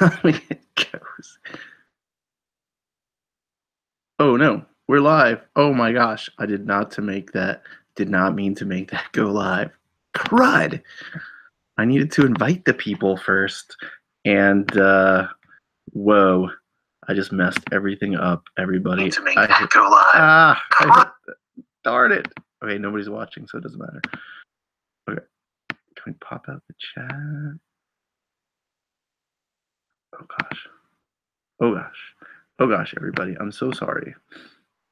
It goes. Oh no, we're live. Oh my gosh, I did not to make that. Did not mean to make that go live. Crud! I needed to invite the people first, and whoa, I just messed everything up. Everybody, to make that go live. Darn it. Okay, nobody's watching, so it doesn't matter. Okay, can we pop out the chat? Oh gosh. Oh gosh. Oh gosh, everybody. I'm so sorry.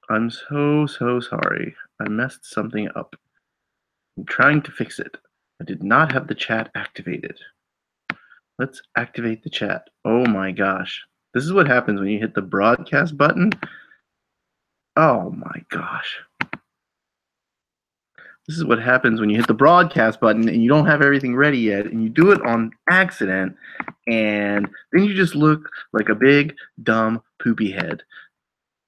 I'm so sorry. I messed something up. I'm trying to fix it. I did not have the chat activated. Let's activate the chat. Oh my gosh. This is what happens when you hit the broadcast button. Oh my gosh. This is what happens when you hit the broadcast button and you don't have everything ready yet and you do it on accident and then you just look like a big, dumb, poopy head.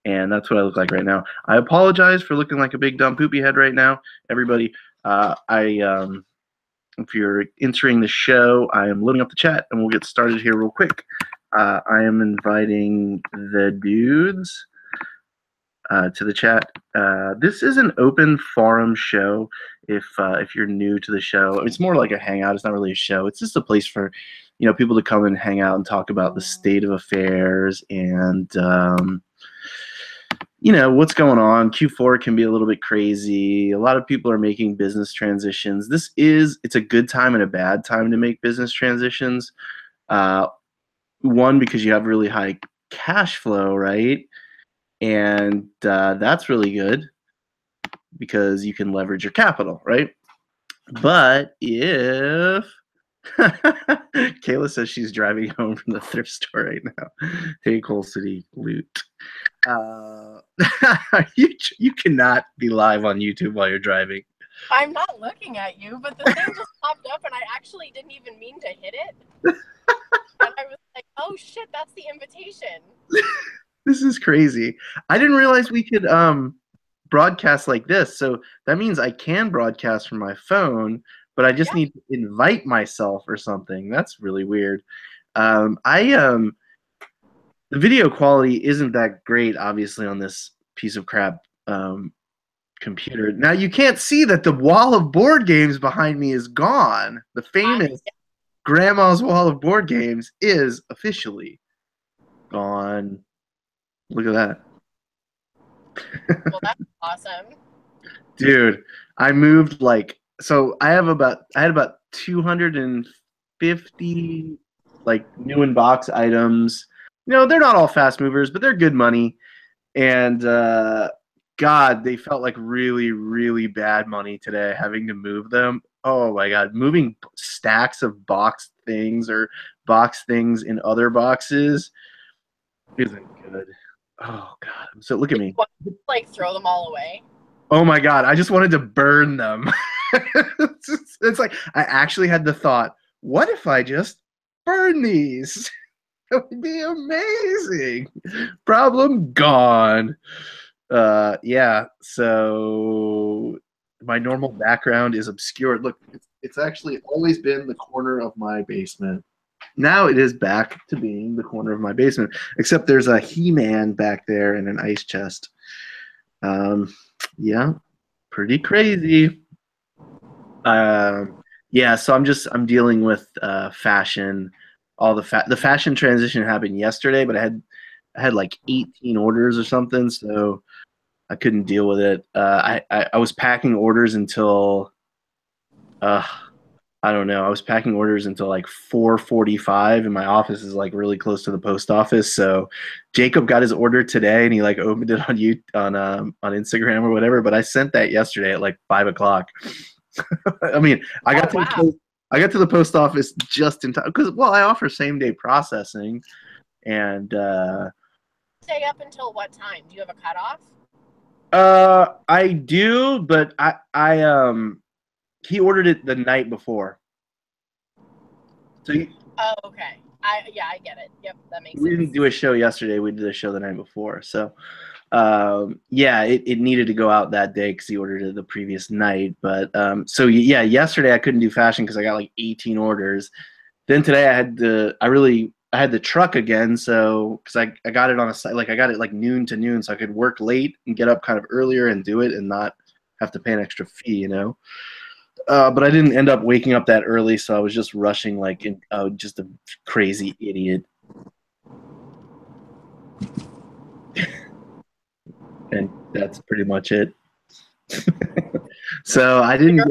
And that's what I look like right now. I apologize for looking like a big, dumb, poopy head right now. Everybody, if you're entering the show, I am loading up the chat and we'll get started here real quick. I am inviting the dudes to the chat. This is an open forum show. If you're new to the show, it's more like a hangout. It's not really a show. It's just a place for people to come and hang out and talk about the state of affairs and what's going on. Q4 can be a little bit crazy. A lot of people are making business transitions. It's a good time and a bad time to make business transitions. One, because you have really high cash flow, right? And that's really good because you can leverage your capital, right? But if Kayla says she's driving home from the thrift store right now. Hey, Coal City Loot. You cannot be live on YouTube while you're driving. I'm not looking at you, but the thing just popped up and I actually didn't even mean to hit it. And I was like, oh shit, that's the invitation. This is crazy. I didn't realize we could broadcast like this. So that means I can broadcast from my phone, but I just need to invite myself or something. That's really weird. The video quality isn't that great, obviously, on this piece of crap computer. Now you can't see that the wall of board games behind me is gone. The famous Grandma's wall of board games is officially gone. Look at that. Well, that's awesome. Dude, I moved so I had about 250 new in box items. They're not all fast movers, but they're good money. And God, they felt like really, really bad money today having to move them. Oh my God, moving stacks of box things or box things in other boxes isn't good. Oh God, so look at me. Throw them all away. Oh my God, I just wanted to burn them. It's like I actually had the thought, what if I just burn these? That would be amazing. Problem gone. Yeah, so my normal background is obscured. Look, it's actually always been the corner of my basement. Now it is back to being the corner of my basement, except there's a He-Man back there and an ice chest. Yeah, pretty crazy. Yeah, so I'm dealing with fashion. All the fashion transition happened yesterday, but I had like 18 orders or something, so I couldn't deal with it. I was packing orders until I don't know. I was packing orders until like 4:45, and my office is like really close to the post office. So Jacob got his order today, and he like opened it on Instagram or whatever. But I sent that yesterday at like 5 o'clock. I mean, I got to the post office just in time because I offer same day processing, and stay up until what time? Do you have a cutoff? I do, but he ordered it the night before. So oh, okay. I get it. Yep, that makes sense. We didn't do a show yesterday. We did a show the night before. So, yeah, it needed to go out that day because he ordered it the previous night. But so yesterday I couldn't do fashion because I got like 18 orders. Then today I I had the truck again, so because I got it on a site, like I got it like noon to noon, so I could work late and get up kind of earlier and do it and not have to pay an extra fee, you know. But I didn't end up waking up that early, so I was just rushing like just a crazy idiot. And that's pretty much it. So I didn't get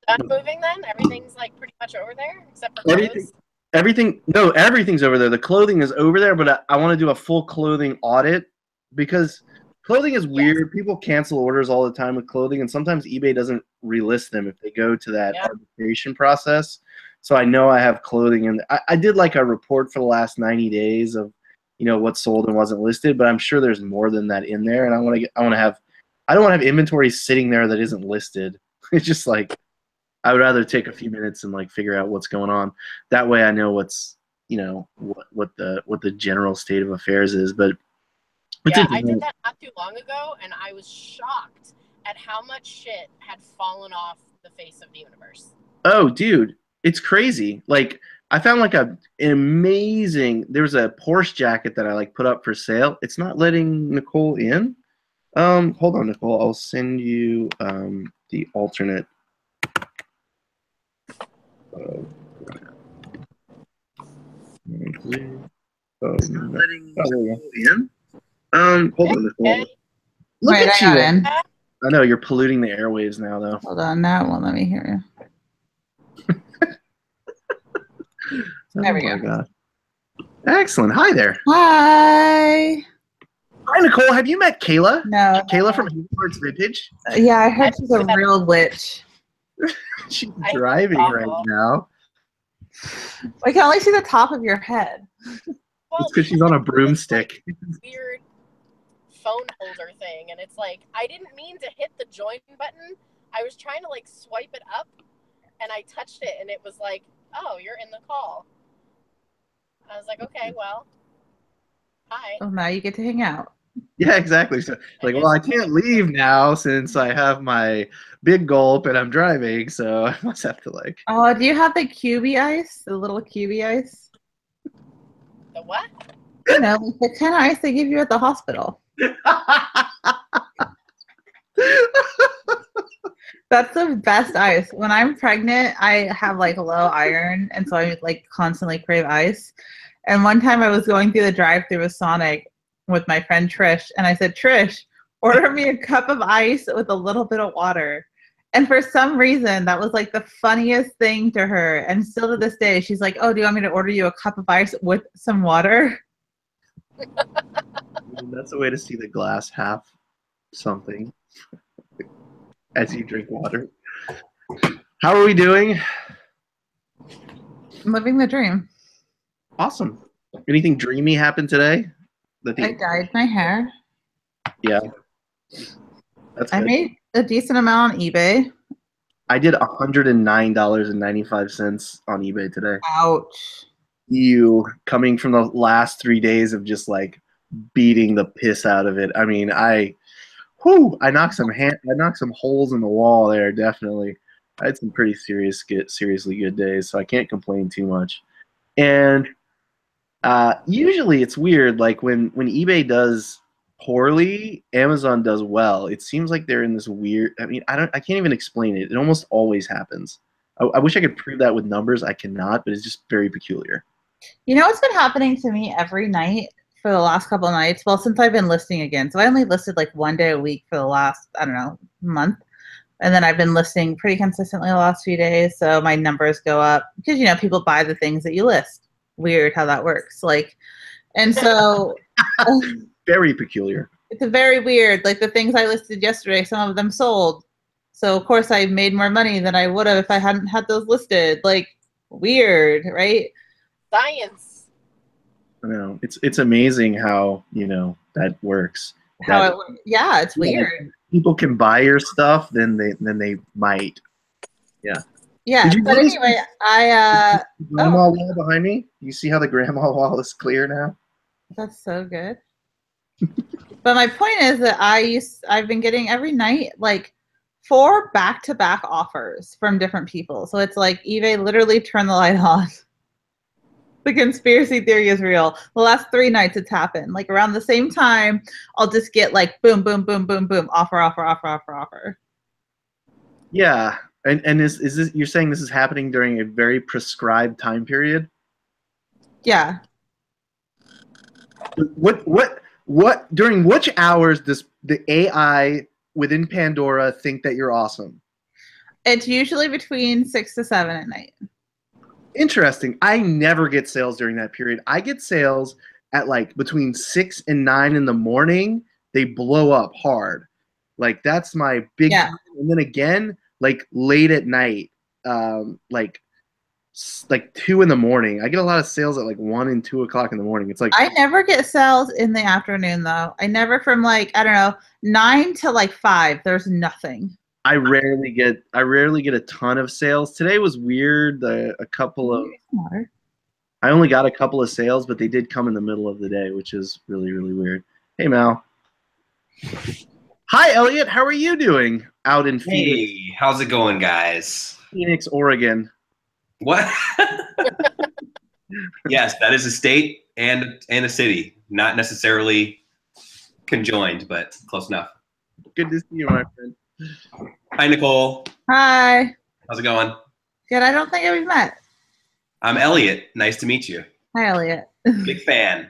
done moving then? Everything's like pretty much over there except for clothes? Everything's over there. The clothing is over there, but I want to do a full clothing audit because clothing is weird. Yes. People cancel orders all the time with clothing, and sometimes eBay doesn't relist them if they go to that arbitration process. So I know I have clothing, and I did like a report for the last 90 days of, you know, what sold and wasn't listed, but I'm sure there's more than that in there, and I don't want to have inventory sitting there that isn't listed. It's just like, I would rather take a few minutes and like figure out what's going on. That way I know what's, you know, what the general state of affairs is. But yeah, I did that not too long ago, and I was shocked at how much shit had fallen off the face of the universe. Oh, dude, it's crazy. Like, I found like an amazing, there was a Porsche jacket that I like put up for sale. It's not letting Nicole in. Hold on, Nicole. I'll send you the alternate. It's not letting Nicole in. Hold on, Nicole. Look Wait, at I you. got in. I know you're polluting the airwaves now, though. Hold on, now it won't let me hear you. There we go. God. Excellent. Hi there. Hi. Hi, Nicole. Have you met Kayla? No. Kayla from Hayward's Vintage? Yeah, I heard she's a real witch. She's driving right now. I can only see the top of your head. Well, it's because she's on a broomstick. Weird phone holder thing, and it's like, I didn't mean to hit the join button. I was trying to like swipe it up, and I touched it, and it was like, oh, you're in the call. I was like, okay, well, hi. Oh, now you get to hang out. Yeah, exactly. So, like, well, I can't leave now since I have my big gulp and I'm driving, so I must have to like. Oh, do you have the QB ice? The little QB ice? The what? You know, the kind of ice they give you at the hospital. That's the best ice. When I'm pregnant, I have like low iron, and so I like constantly crave ice. And one time I was going through the drive-thru with Sonic with my friend Trish, and I said, Trish, order me a cup of ice with a little bit of water. And for some reason, that was like the funniest thing to her. And still to this day, she's like, oh, do you want me to order you a cup of ice with some water? That's a way to see the glass half something as you drink water. How are we doing? I'm living the dream. Awesome. Anything dreamy happened today? I dyed my hair. Yeah. That's good. I made a decent amount on eBay. I did $109.95 on eBay today. Ouch. You coming from the last 3 days of just like beating the piss out of it. I mean, I knocked some holes in the wall there. Definitely, I had some pretty seriously good days, so I can't complain too much. And usually it's weird, like when eBay does poorly, Amazon does well. It seems like they're in this weird. I mean, I can't even explain it. It almost always happens. I wish I could prove that with numbers. I cannot, but it's just very peculiar. You know what's been happening to me every night for the last couple of nights? Well, since I've been listing again. So I only listed like 1 day a week for the last, I don't know, month. And then I've been listing pretty consistently the last few days. So my numbers go up because, you know, people buy the things that you list. Weird how that works. Like, and so. Very peculiar. It's a very weird. Like the things I listed yesterday, some of them sold. So of course I made more money than I would have if I hadn't had those listed. Like weird, right? Science. I know. It's amazing how, you know, that works. Yeah, it's weird. People can buy your stuff, then they might. Yeah. Yeah, but anyway, grandma wall behind me? You see how the grandma wall is clear now? That's so good. But my point is that I've been getting every night like 4 back-to-back offers from different people. So it's like eBay literally turned the light on. The conspiracy theory is real. The last 3 nights it's happened. Like around the same time, I'll just get like boom, boom, boom, boom, boom, offer. Yeah. And is this, you're saying this is happening during a very prescribed time period? Yeah. What during which hours does the AI within Pandora think that you're awesome? It's usually between 6 to 7 at night. Interesting. I never get sales during that period. I get sales at like between 6 and 9 in the morning. They blow up hard. Like that's my big Yeah. time. And then again, like late at night, like 2 in the morning. I get a lot of sales at like 1 and 2 o'clock in the morning. It's like I never get sales in the afternoon though. I never from like, I don't know, 9 to like 5. There's nothing. I rarely get a ton of sales. Today was weird. I only got a couple of sales, but they did come in the middle of the day, which is really, really weird. Hey Mal. Hi Elliot, how are you doing out in Phoenix? Hey, how's it going, guys? Phoenix, Oregon. What? Yes, that is a state and a city, not necessarily conjoined, but close enough. Good to see you, my friend. Hi, Nicole. Hi. How's it going? Good. I don't think we've met. I'm Elliot. Nice to meet you. Hi, Elliot. Big fan.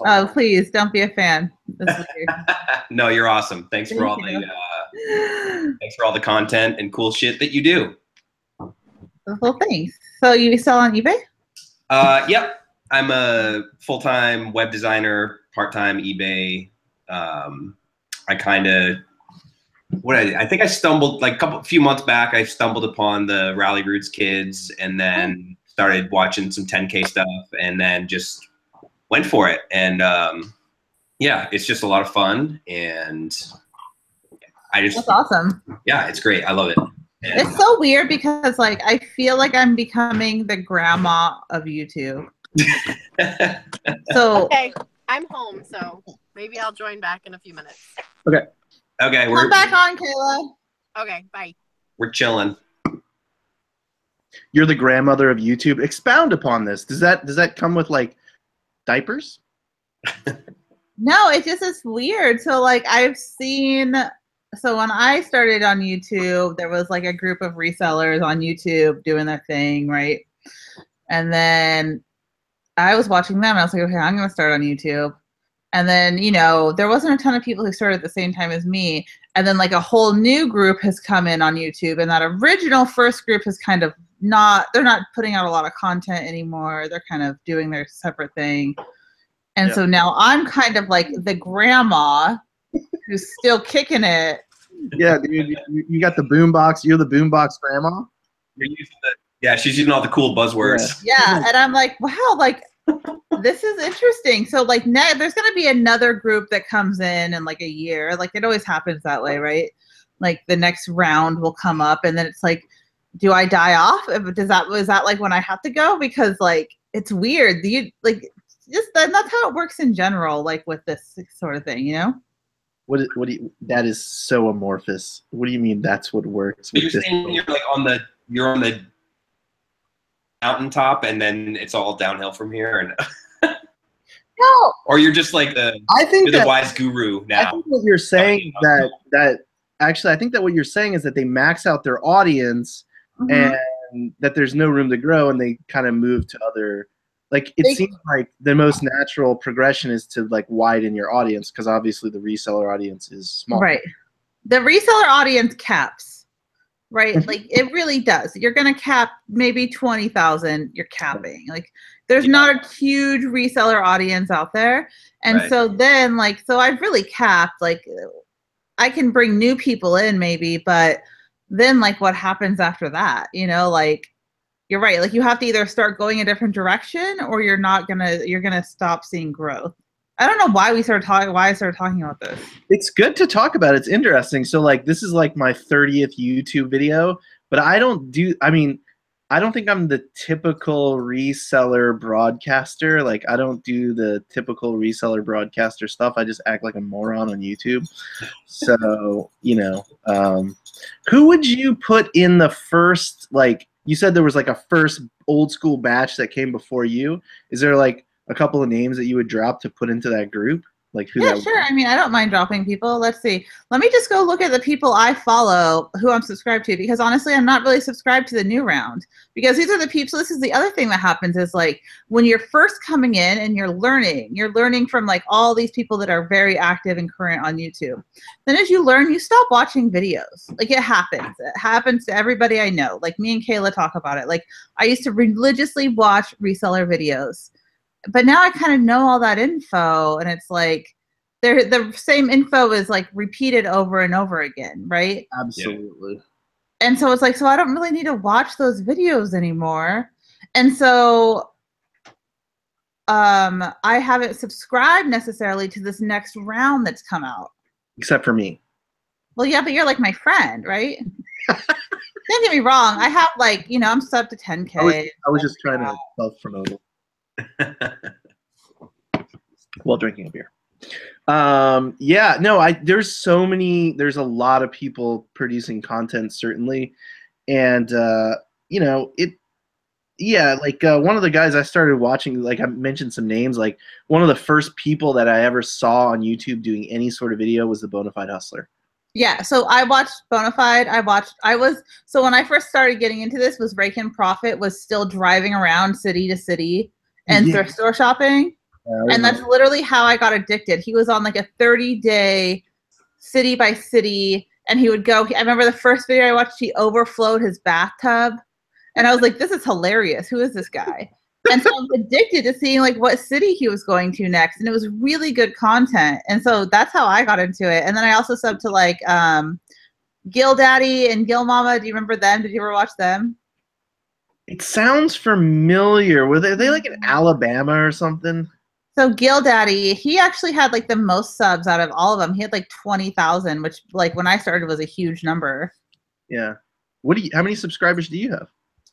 Oh, please don't be a fan. This is weird. No, you're awesome. Thanks for all the content and cool shit that you do. Well, thanks. So you sell on eBay? Yep. I'm a full-time web designer, part-time eBay. I think I stumbled like a few months back. I stumbled upon the Rally Roots kids, and then started watching some 10K stuff, and then just went for it. And yeah, it's just a lot of fun, and that's awesome. Yeah, it's great. I love it. And it's so weird because like I feel like I'm becoming the grandma of YouTube. So okay, I'm home, so maybe I'll join back in a few minutes. Okay. Okay, come back on, Kayla. Okay, bye. We're chilling. You're the grandmother of YouTube. Expound upon this. Does that come with like diapers? No, it just is weird. So like I've seen. So when I started on YouTube, there was like a group of resellers on YouTube doing their thing, right? And then I was watching them and I was like, okay, I'm going to start on YouTube. And then, you know, there wasn't a ton of people who started at the same time as me. And then like a whole new group has come in on YouTube, and that original first group is kind of they're not putting out a lot of content anymore. They're kind of doing their separate thing. And so now I'm kind of like the grandma who's still kicking it. Yeah, dude, you got the boombox. You're the boombox grandma. You're using she's using all the cool buzzwords. Yeah, and I'm like, wow, like this is interesting. So like there's gonna be another group that comes in like a year. Like it always happens that way, right? Like the next round will come up, and then it's like, do I die off? Was that like when I have to go? Because like it's weird. That's how it works in general. Like with this sort of thing, you know. What do you? That is so amorphous. What do you mean? That's what works. You're saying you're like on the mountaintop, and then it's all downhill from here, and no, or you're just like the wise guru now. I think what you're saying I think that what you're saying is that they max out their audience, and that there's no room to grow, and they kind of move to other. Like it seems like the most natural progression is to like widen your audience, because obviously the reseller audience is small. Right. The reseller audience caps, right? Like it really does. You're gonna cap maybe 20,000. You're capping. Like there's not a huge reseller audience out there, and so then so I've really capped. Like I can bring new people in maybe, but then like what happens after that? You know, like. You're right. Like you have to either start going a different direction, or you're gonna stop seeing growth. I don't know why I started talking about this. It's good to talk about. It's interesting. So like this is like my 30th YouTube video, but I don't think I'm the typical reseller broadcaster. Like I don't do the typical reseller broadcaster stuff. I just act like a moron on YouTube. So, you know, who would you put in the first, like, you said there was like a first old school batch that came before you, is there like a couple of names that you would drop to put into that group? Like who Yeah, that sure. I mean, I don't mind dropping people. Let's see. Let me just go look at the people I follow who I'm subscribed to, because honestly, I'm not really subscribed to the new round, because these are the people. This is the other thing that happens is like when you're first coming in and you're learning from like all these people that are very active and current on YouTube. Then as you learn, you stop watching videos. Like it happens. It happens to everybody I know. Like me and Kayla talk about it. Like I used to religiously watch reseller videos. But now I kind of know all that info, and it's like the same info is like repeated over and over again, right? Absolutely. And so it's like, so I don't really need to watch those videos anymore. And so I haven't subscribed necessarily to this next round that's come out. Except for me. Well, yeah, but you're like my friend, right? Don't get me wrong. I have like, you know, I'm sub to 10K. I was just trying to self-promote it. While drinking a beer. Yeah, no, there's a lot of people producing content, certainly. And you know, one of the guys I started watching, like I mentioned some names, like one of the first people that I ever saw on YouTube doing any sort of video was the Bonafide Hustler. Yeah, so I watched Bonafide. So when I first started getting into this, was Rake and Profit was still driving around city to city and thrift store shopping. And that's literally how I got addicted. He was on like a 30-day city by city, and he would go. I remember the first video I watched, he overflowed his bathtub, and I was like, this is hilarious. Who is this guy? And so I was addicted to seeing like what city he was going to next, and it was really good content. And so that's how I got into it. And then I also subbed to like Gil Daddy and Gil Mama. Do you remember them? Did you ever watch them? It sounds familiar. Were they like in Alabama or something? So Gil Daddy, he actually had like the most subs out of all of them. He had like 20,000, which like when I started was a huge number. Yeah. How many subscribers do you have?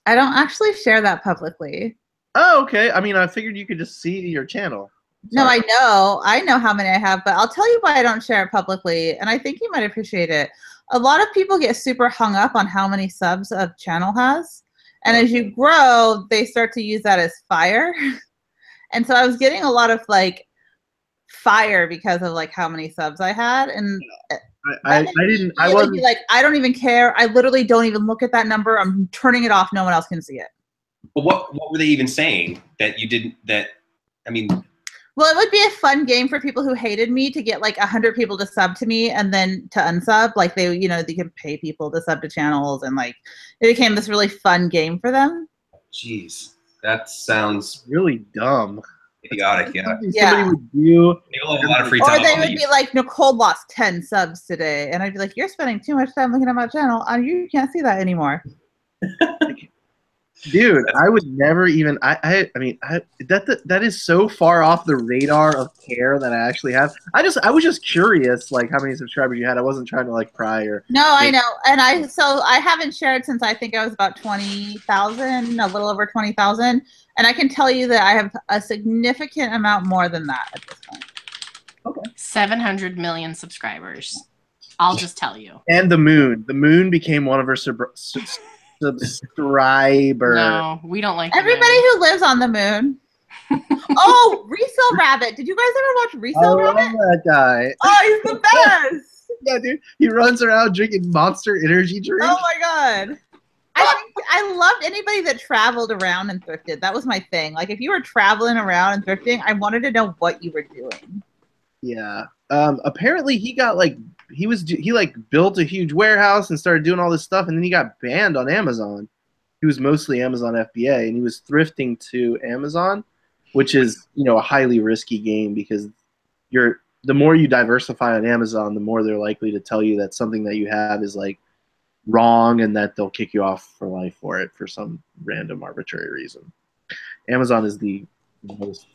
I don't actually share that publicly. Oh, okay. I mean, I figured you could just see your channel. No, I know how many I have, but I'll tell you why I don't share it publicly, and I think you might appreciate it. A lot of people get super hung up on how many subs a channel has, and as you grow, they start to use that as fire. And so I was getting a lot of like fire because of like how many subs I had, and I wasn't like, I don't even care. I literally don't even look at that number. I'm turning it off. No one else can see it. But what were they even saying that you didn't? I mean, well, it would be a fun game for people who hated me to get like 100 people to sub to me and then to unsub. Like they can pay people to sub to channels, and like it became this really fun game for them. Jeez. That sounds really dumb. Idiotic, yeah. Somebody would do. They'll have a lot of free time. Or they would be like, Nicole lost 10 subs today. And I'd be like, you're spending too much time looking at my channel. You can't see that anymore. Dude, I would never even. I mean, that is so far off the radar of care that I actually have. I was just curious, like how many subscribers you had. I wasn't trying to like pry or. No, I know, and I haven't shared since I think I was about 20,000, a little over 20,000, and I can tell you that I have a significant amount more than that at this point. Okay. 700 million subscribers. I'll just tell you. And the moon became one of her subscriber. No, we don't like everybody who lives on the moon. Oh, Resale Rabbit. Did you guys ever watch Resale Rabbit? I love that guy. Oh, he's the best. Yeah, dude. He runs around drinking Monster energy drink. Oh my god. I loved anybody that traveled around and thrifted. That was my thing. Like if you were traveling around and thrifting, I wanted to know what you were doing. Yeah. Apparently he got like he built a huge warehouse and started doing all this stuff, and then he got banned on Amazon. He was mostly Amazon FBA, and he was thrifting to Amazon, which is, a highly risky game because the more you diversify on Amazon, the more they're likely to tell you that something that you have is like wrong and that they'll kick you off for life for it for some random arbitrary reason. Amazon is the most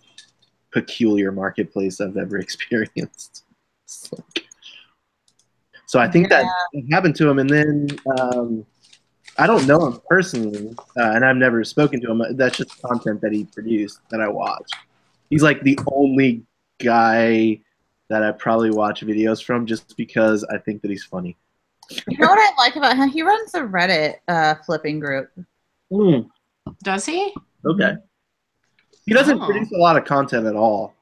peculiar marketplace I've ever experienced. So I think that happened to him, and then I don't know him personally, and I've never spoken to him. That's just content that he produced that I watch. He's like the only guy that I probably watch videos from just because I think that he's funny. You know what I like about him? He runs a Reddit flipping group. Does he? Okay. He doesn't Oh. produce a lot of content at all.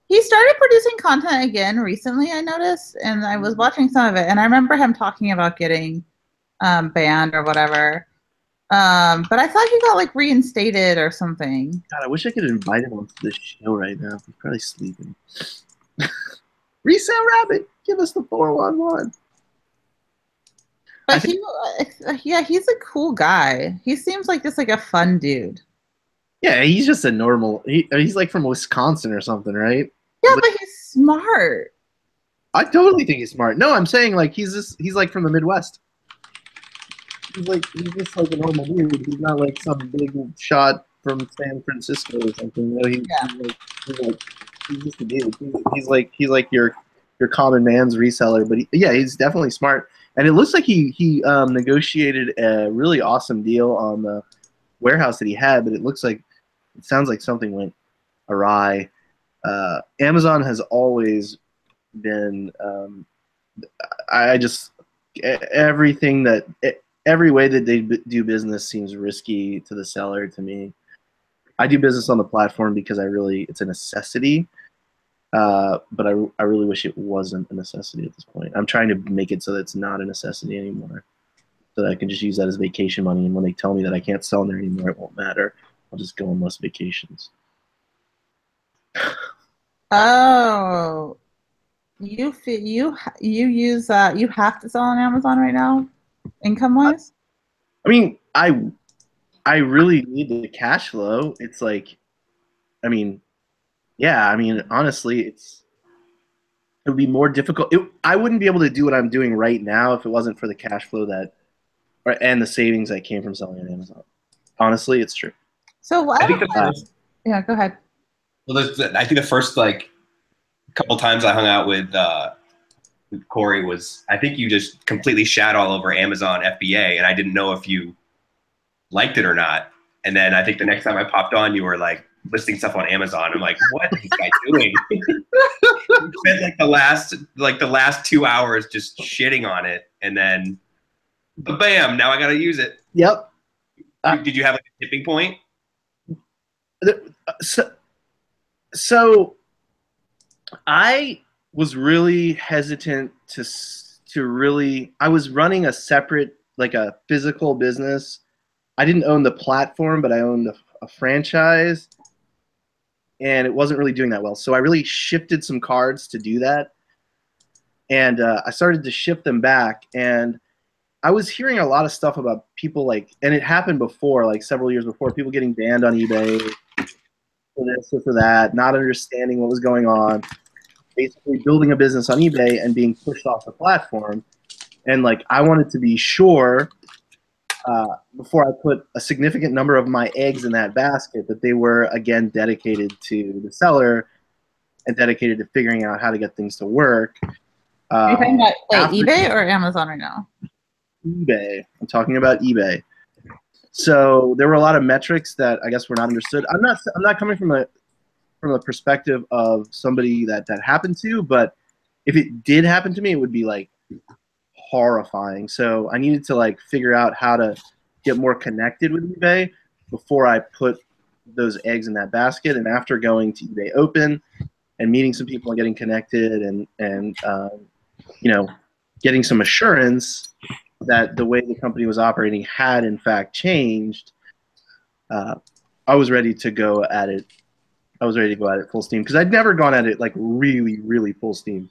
He started producing content again recently, I noticed, and I was watching some of it, and I remember him talking about getting banned or whatever. But I thought he got like reinstated or something. God, I wish I could invite him onto this show right now. He's probably sleeping. Resale Rabbit, give us the 411. But yeah, he's a cool guy. He seems like just like a fun dude. Yeah, he's just a normal. He's like from Wisconsin or something, right? Yeah, but he's smart. I totally think he's smart. No, I'm saying like he's like from the Midwest. He's just like a normal dude. He's not like some big shot from San Francisco or something. No, he's just a dude. He's like your common man's reseller. But he's definitely smart. And it looks like he negotiated a really awesome deal on the warehouse that he had. But it sounds like something went awry. Amazon has always been. Every way that they do business seems risky to the seller to me. I do business on the platform because it's a necessity, but I really wish it wasn't a necessity at this point. I'm trying to make it so that it's not a necessity anymore, so that I can just use that as vacation money, and when they tell me that I can't sell in there anymore, it won't matter. I'll just go on less vacations. Oh, you have to sell on Amazon right now, income wise? I mean, I really need the cash flow. It's like, honestly, it would be more difficult. I wouldn't be able to do what I'm doing right now if it wasn't for the cash flow and the savings that came from selling on Amazon. Honestly, it's true. So I think the first, yeah, go ahead. well, I think the first like couple times I hung out with Corey I think you just completely shat all over Amazon FBA, and I didn't know if you liked it or not. And then I think the next time I popped on, you were like listing stuff on Amazon. I'm like, what is this guy doing? You spent the last 2 hours just shitting on it, and then, bam! Now I got to use it. Yep. Did you have like a tipping point? So I was really hesitant to really. I was running a separate, like a physical business. I didn't own the platform, but I owned a franchise, and it wasn't really doing that well. So I really shifted some cards to do that, and I started to shift them back. And I was hearing a lot of stuff about people and it happened before, like several years before, people getting banned on eBay for this or for that, not understanding what was going on, basically building a business on eBay and being pushed off the platform. And I wanted to be sure before I put a significant number of my eggs in that basket that they were, again, dedicated to the seller and dedicated to figuring out how to get things to work. Are you talking about eBay or Amazon right now? eBay. I'm talking about eBay. So there were a lot of metrics that I guess were not understood. I'm not coming from a perspective of somebody that happened to, but if it did happen to me, it would be horrifying. So I needed to figure out how to get more connected with eBay before I put those eggs in that basket. And after going to eBay Open and meeting some people and getting connected and getting some assurance that the way the company was operating had in fact changed, I was ready to go at it. I was ready to go at it full steam because I'd never gone at it really, really full steam.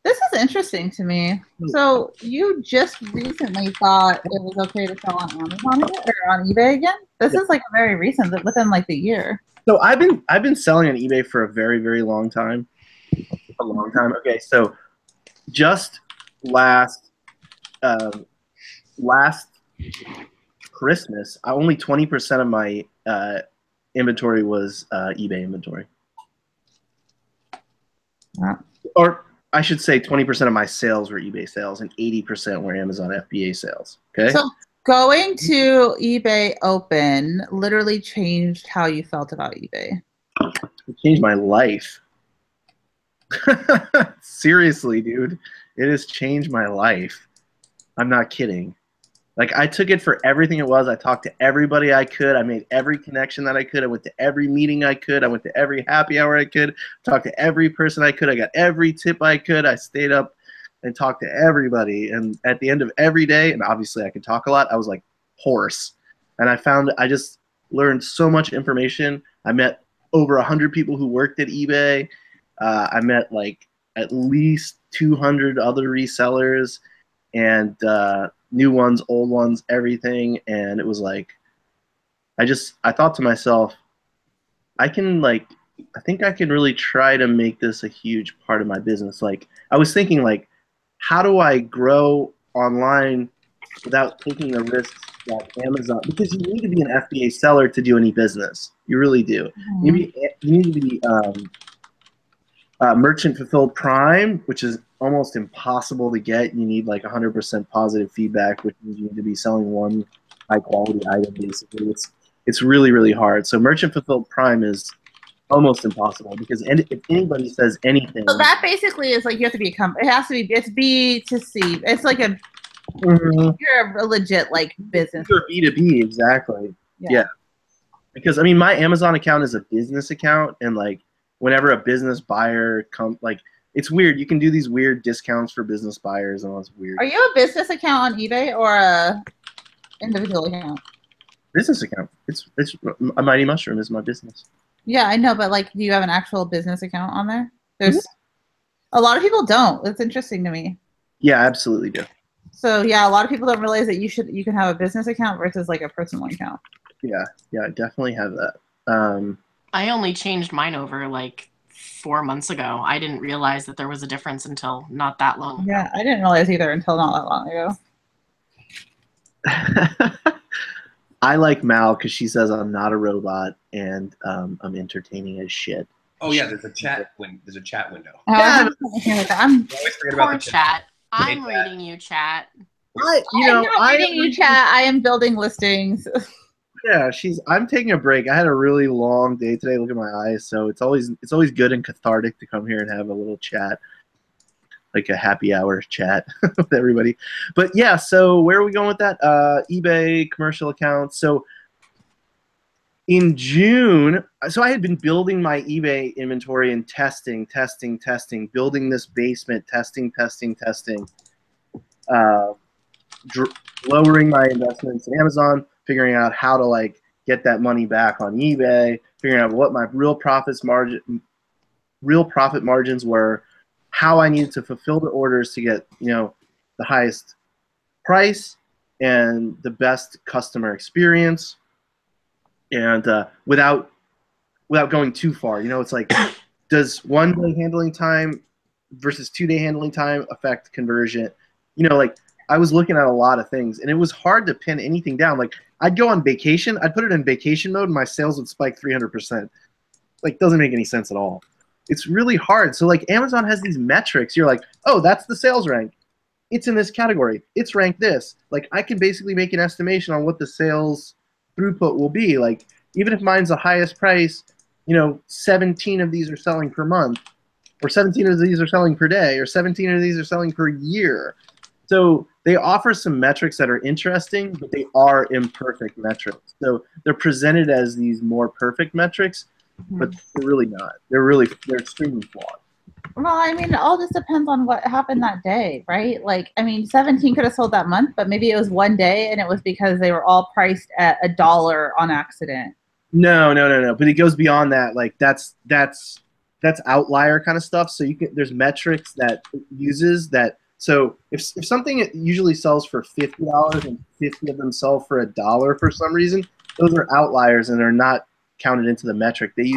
This is interesting to me. So you just recently thought it was okay to sell on Amazon or on eBay again? This is very recent, within the year. So I've been selling on eBay for a very, very long time. A long time. Okay, so just last Christmas, only 20% of my inventory was eBay inventory. Wow. Or I should say 20% of my sales were eBay sales and 80% were Amazon FBA sales. Okay. So going to eBay Open literally changed how you felt about eBay. It changed my life. Seriously, dude. It has changed my life. I'm not kidding. Like I took it for everything it was. I talked to everybody I could. I made every connection that I could. I went to every meeting I could. I went to every happy hour I could. Talked to every person I could. I got every tip I could. I stayed up and talked to everybody. And at the end of every day, and obviously I could talk a lot, I was like hoarse. And I just learned so much information. I met over 100 people who worked at eBay. I met like at least 200 other resellers and new ones, old ones, everything. And it was like, I thought to myself, I think I can really try to make this a huge part of my business. Like I was thinking like, how do I grow online without taking the risks that Amazon, because you need to be an FBA seller to do any business. You really do. You need to be merchant fulfilled prime, which is almost impossible to get. You need like 100% positive feedback, which means you need to be selling one high quality item. Basically, it's really really hard. So merchant fulfilled prime is almost impossible because if anybody says anything, So that basically is like you have to be it has to be, it's B to C. It's like a you're a legit like business. You're B2B, exactly. Yeah. Because I mean, my Amazon account is a business account, and like whenever a business buyer like it's weird. You can do these weird discounts for business buyers, and all this weird. Are you a business account on eBay or a individual account? Business account. It's a Mighty Mushroom is my business. Yeah, I know, but like, do you have an actual business account on there? There's a lot of people don't. It's interesting to me. Yeah, I absolutely do. So yeah, a lot of people don't realize that you can have a business account versus like a personal account. Yeah, I definitely have that. I only changed mine over like 4 months ago. I didn't realize that there was a difference until not that long ago. Yeah, I didn't realize either until not that long ago. I like Mal because she says I'm not a robot and I'm entertaining as shit. Oh yeah, there's a chat window. Yeah, I'm poor chat. I'm reading you, chat. I'm not reading you, chat. I am building listings. Yeah, I'm taking a break. I had a really long day today. Look at my eyes. So it's always good and cathartic to come here and have a little chat, like a happy hour chat with everybody. But yeah, so where are we going with that? eBay commercial accounts. So in June, so I had been building my eBay inventory and testing, building this basement, testing, lowering my investments in Amazon, figuring out how to like get that money back on eBay, figuring out what my real profit margins were, how I needed to fulfill the orders to get, the highest price and the best customer experience, and without going too far. It's like, does 1 day handling time versus 2 day handling time affect conversion? Like I was looking at a lot of things, and it was hard to pin anything down. Like I'd go on vacation, I'd put it in vacation mode, and my sales would spike 300%. Like doesn't make any sense at all. It's really hard. So like Amazon has these metrics. You're like, oh, that's the sales rank. It's in this category. It's ranked this. Like I can basically make an estimation on what the sales throughput will be. Like even if mine's the highest price, 17 of these are selling per month, or 17 of these are selling per day, or 17 of these are selling per year. So they offer some metrics that are interesting, but they are imperfect metrics. So they're presented as these more perfect metrics, but they're really not. They're extremely flawed. Well, I mean, it all just depends on what happened that day, right? Like, I mean, 17 could have sold that month, but maybe it was one day, and it was because they were all priced at $1 on accident. No. But it goes beyond that. Like that's outlier kind of stuff. So there's metrics that it uses that. So if something usually sells for $50 and 50 of them sell for $1 for some reason, those are outliers and they're not counted into the metric. They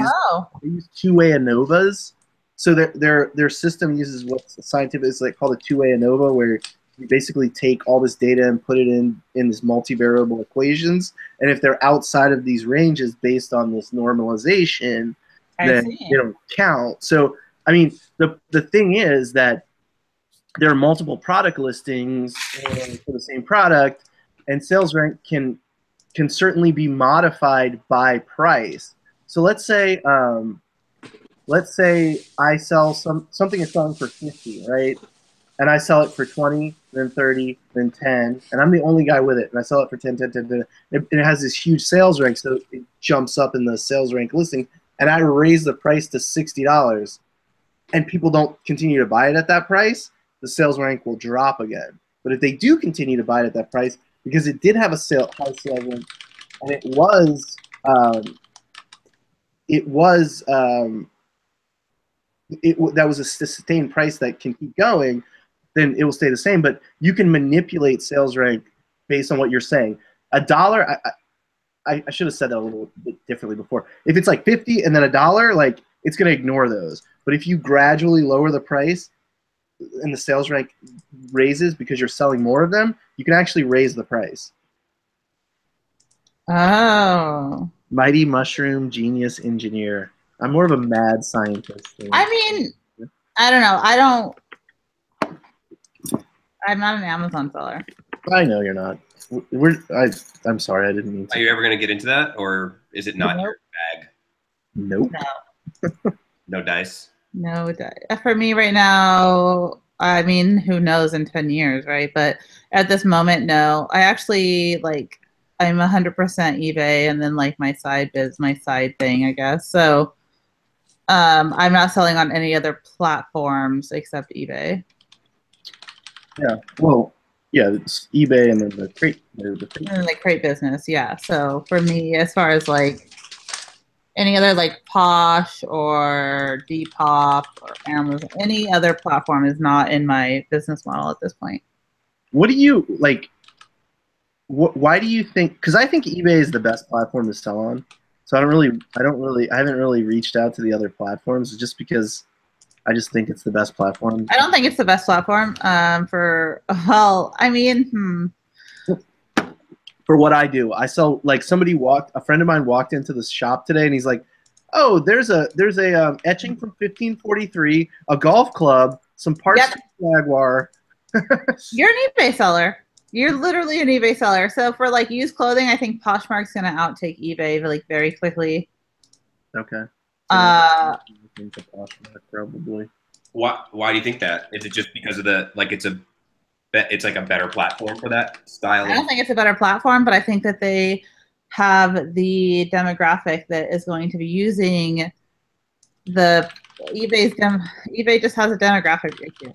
use two-way ANOVAs. So their system uses what's scientific is like called a two-way ANOVA, where you basically take all this data and put it in this multivariable equations. And if they're outside of these ranges based on this normalization, then they don't count. So I mean, the thing is that there are multiple product listings for the same product, and sales rank can certainly be modified by price. So let's say I sell something is selling for 50, right? And I sell it for 20. then 30, then 10, and I'm the only guy with it, and I sell it for 10, 10, 10, 10. And it has this huge sales rank, so it jumps up in the sales rank listing, and I raise the price to $60, and people don't continue to buy it at that price, the sales rank will drop again. But if they do continue to buy it at that price, because it did have a high sales rank, and that was a sustained price that can keep going, then it will stay the same. But you can manipulate sales rank based on what you're saying. $1, I should have said that a little bit differently before. If it's like 50 and then $1, like it's going to ignore those. But if you gradually lower the price and the sales rank raises because you're selling more of them, you can actually raise the price. Oh. Mighty mushroom genius engineer. I'm more of a mad scientist. I mean, I don't know. I'm not an Amazon seller. I know you're not. I'm sorry, I didn't mean to. Are you ever going to get into that, or is it not your bag? Nope. No. No dice? No. For me right now, I mean, who knows in 10 years, right? But at this moment, no. I actually, like, I'm 100% eBay, and then, like, my side thing, I guess. So I'm not selling on any other platforms except eBay. Yeah. Well, yeah, it's eBay and then the crate. And then the crate business, yeah. So for me, as far as like any other like Posh or Depop or Amazon, any other platform is not in my business model at this point. What do you like? Why do you think? Because I think eBay is the best platform to sell on. So I haven't really reached out to the other platforms just because I just think it's the best platform. I don't think it's the best platform for what I do. I sell, like, a friend of mine walked into the shop today and he's like, "Oh, there's a etching from 1543, a golf club, some parts from Jaguar." You're an eBay seller. You're literally an eBay seller. So for like used clothing, I think Poshmark's gonna outtake eBay like very quickly. Okay. Probably. Why do you think that? Is it just because of it's like a better platform for that style? I don't think it's a better platform, but I think that they have the demographic that is going to be using the eBay just has a demographic issue.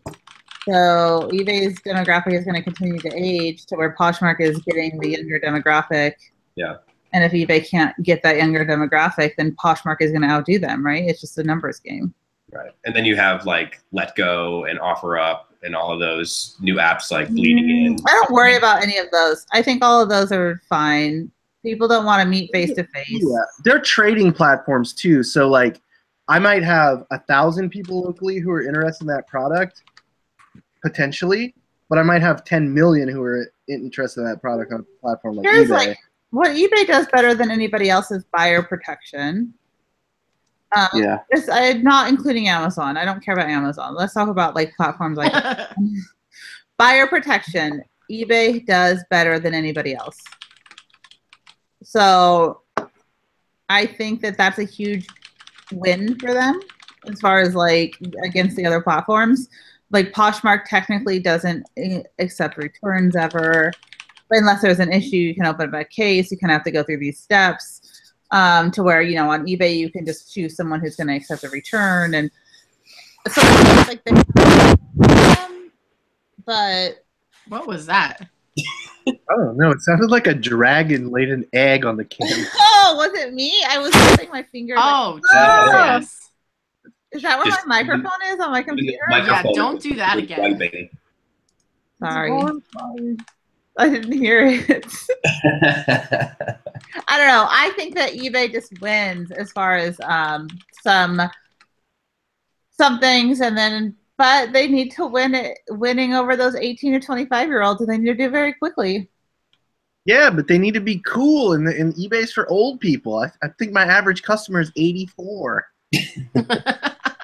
So eBay's demographic is going to continue to age to where Poshmark is getting the younger demographic. Yeah. And if eBay can't get that younger demographic, then Poshmark is going to outdo them, right? It's just a numbers game. Right. And then you have like Let Go and OfferUp and all of those new apps like bleeding in. I don't worry about any of those. I think all of those are fine. People don't want to meet face to face. Yeah, they're trading platforms too. So like, I might have 1,000 people locally who are interested in that product, potentially, but I might have 10 million who are interested in that product on a platform like eBay. Like, what eBay does better than anybody else is buyer protection. Yeah. I'm not including Amazon. I don't care about Amazon. Let's talk about like platforms like buyer protection. eBay does better than anybody else. So I think that that's a huge win for them as far as like against the other platforms. Like Poshmark technically doesn't accept returns ever. Unless there's an issue, you can open up a case. You kind of have to go through these steps to where, you know, on eBay, you can just choose someone who's going to accept a return. And so like but what was that? I don't know. It sounded like a dragon laid an egg on the can. Oh, was it me? I was putting my finger. Oh, like, Jesus. Is that where my microphone is on my computer? Yeah, don't do that again. Sorry. I didn't hear it. I don't know. I think that eBay just wins as far as some things, and then but they need to winning over those 18 to 25-year-olds, and they need to do it very quickly. Yeah, but they need to be cool, and eBay's for old people. I think my average customer is 84.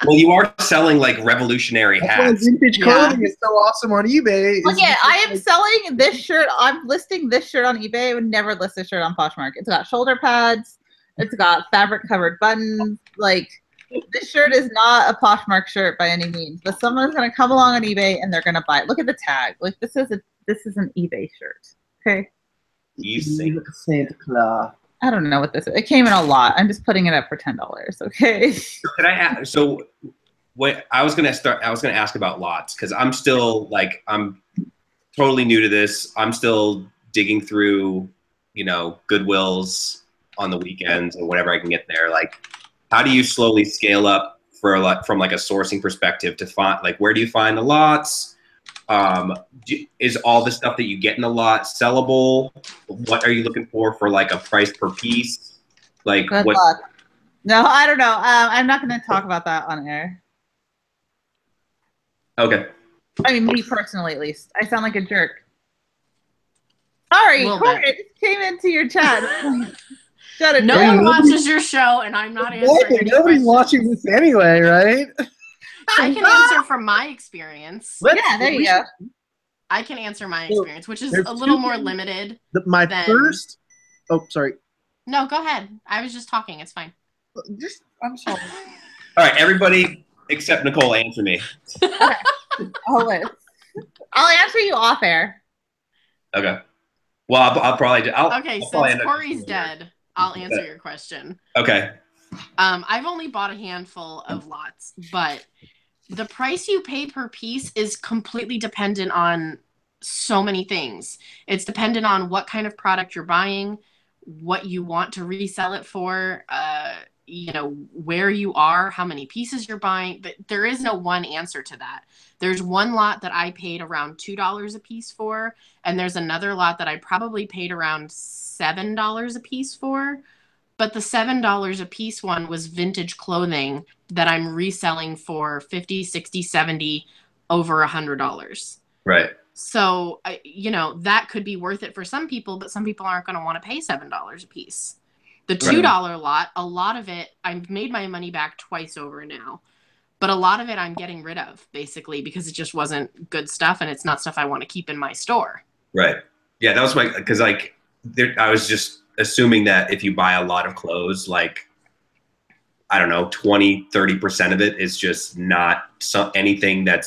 Well, you are selling like revolutionary hats. Vintage clothing is so awesome on eBay. Okay, I am selling this shirt. I'm listing this shirt on eBay. I would never list this shirt on Poshmark. It's got shoulder pads. It's got fabric covered buttons. Like, This shirt is not a Poshmark shirt by any means, but someone's gonna come along on eBay and they're gonna buy it. Look at the tag. Like this is an eBay shirt. Okay. You see. Santa Claus. I don't know what this is. It came in a lot. I'm just putting it up for $10. Okay. Can I ask? So, what I was gonna ask about lots because I'm still like I'm totally new to this. I'm still digging through, Goodwills on the weekends and whenever I can get there. Like, how do you slowly scale up from like a sourcing perspective to find like where do you find the lots? Is all the stuff that you get in the lot sellable? What are you looking for like a price per piece? Like Good what? luck. No, I don't know. I'm not going to talk about that on air. Okay. I mean, me personally, at least. I sound like a jerk. Sorry, Corey, I just came into your chat. Shut it. No one watches your show, and I'm not answering any Nobody's questions. watching this anyway, right? I can answer from my experience. Yeah, there you go. I can answer my So, experience, which is there's a little two more things. limited. My Then- first. Oh, sorry. No, go ahead. I was just talking. It's fine. I'm sorry. All right, everybody except Nicole, answer me. Always. I'll answer you off air. Okay. Well, I'll probably do. Okay, I'll probably since end up- Corey's dead, I'll answer your question. Okay. I've only bought a handful of lots, but the price you pay per piece is completely dependent on so many things. It's dependent on what kind of product you're buying, what you want to resell it for, where you are, how many pieces you're buying. But there is no one answer to that. There's one lot that I paid around $2 a piece for, and there's another lot that I probably paid around $7 a piece for. But the $7 a piece one was vintage clothing that I'm reselling for $50, $60, $70, over $100. Right. So, that could be worth it for some people, but some people aren't going to want to pay $7 a piece. The $2 lot, a lot of it, I've made my money back twice over now. But a lot of it I'm getting rid of, basically, because it just wasn't good stuff, and it's not stuff I want to keep in my store. Right. Yeah, that was because I was just assuming that if you buy a lot of clothes, like, I don't know, 20, 30% of it is just not anything that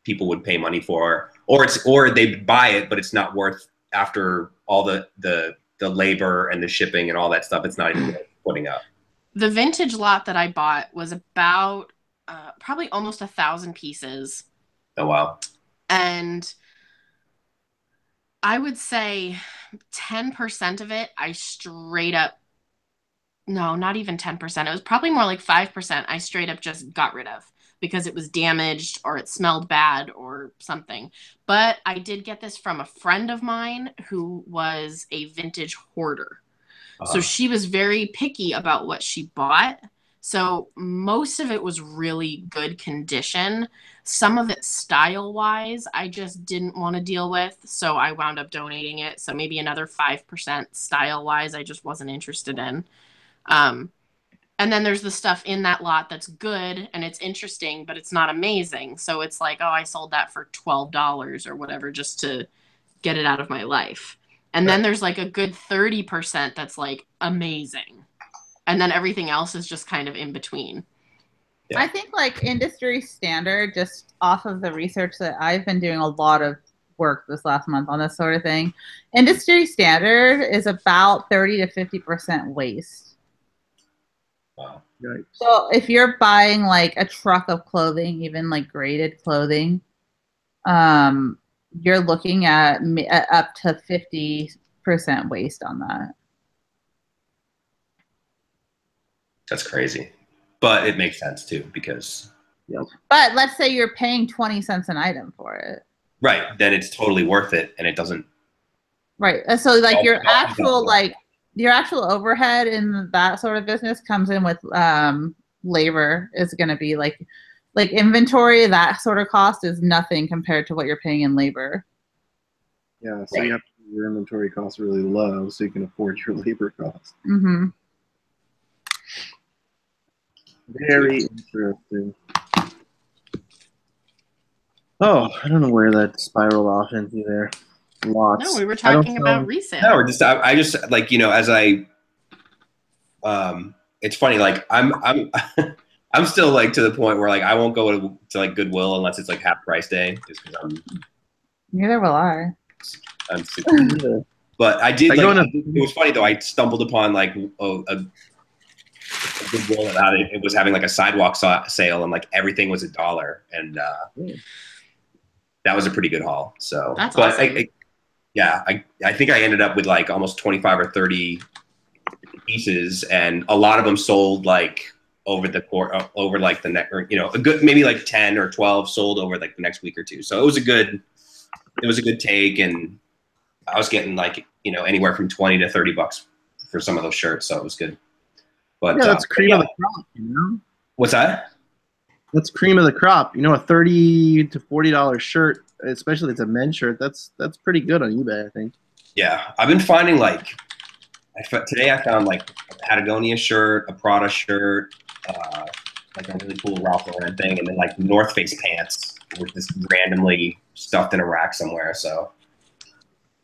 people would pay money for, or they buy it, but it's not worth after all the labor and the shipping and all that stuff. It's not even worth putting up. The vintage lot that I bought was about probably almost 1,000 pieces. Oh, wow. And I would say 10% of it, I straight up, no, not even 10%. It was probably more like 5%. I straight up just got rid of because it was damaged or it smelled bad or something. But I did get this from a friend of mine who was a vintage hoarder. So she was very picky about what she bought. So most of it was really good condition. Some of it style-wise, I just didn't want to deal with. So I wound up donating it. So maybe another 5% style-wise, I just wasn't interested in. And then there's the stuff in that lot that's good and it's interesting, but it's not amazing. So it's like, oh, I sold that for $12 or whatever just to get it out of my life. And then there's like a good 30% that's like amazing. And then everything else is just kind of in between. I think like industry standard, just off of the research that I've been doing a lot of work this last month on this sort of thing, industry standard is about 30 to 50% waste. Wow. Right. So if you're buying like a truck of clothing, even like graded clothing, you're looking at up to 50% waste on that. That's crazy. But it makes sense too because. Yep. But let's say you're paying 20 cents an item for it. Right. Then it's totally worth it and it doesn't. Right. So like your actual overhead in that sort of business comes in with labor is going to be like inventory. That sort of cost is nothing compared to what you're paying in labor. Yeah, so you have to keep your inventory costs really low so you can afford your labor costs. Mm-hmm. Very interesting. Oh, I don't know where that spiraled off into there. Lots. No, we were talking about resale. No, I just like, as I, it's funny, like I'm I'm still like to the point where like I won't go to like Goodwill unless it's like half price day, just because Neither will I. I'm super. But I did like. It was funny though. I stumbled upon like a Goodwill about it. It was having like a sidewalk sale, and like everything was $1, and that was a pretty good haul. So That's but awesome. I think I ended up with like almost 25 or 30 pieces, and a lot of them sold like over like the next, or a good maybe like 10 or 12 sold over like the next week or two. So it was a good take, and I was getting like anywhere from 20 to 30 bucks for some of those shirts, so it was good. But yeah, that's cream of the crop, What's that? That's cream of the crop. A $30 to $40 shirt, especially if it's a men's shirt, that's pretty good on eBay, I think. Yeah, I've been finding like today I found like a Patagonia shirt, a Prada shirt, like a really cool Ralph Lauren thing, and then like North Face pants, which is randomly stuffed in a rack somewhere. So,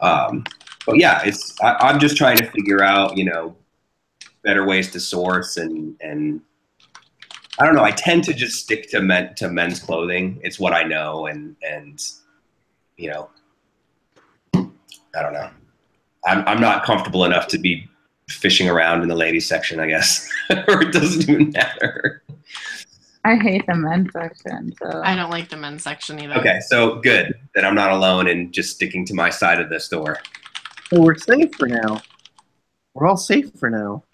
but yeah, I'm just trying to figure out better ways to source, and I don't know. I tend to just stick to men's clothing. It's what I know, and I don't know. I'm not comfortable enough to be fishing around in the ladies section, I guess, or it doesn't even matter. I hate the men's section. So I don't like the men's section either. Okay, so good that I'm not alone and just sticking to my side of the store. So we're safe for now. We're all safe for now.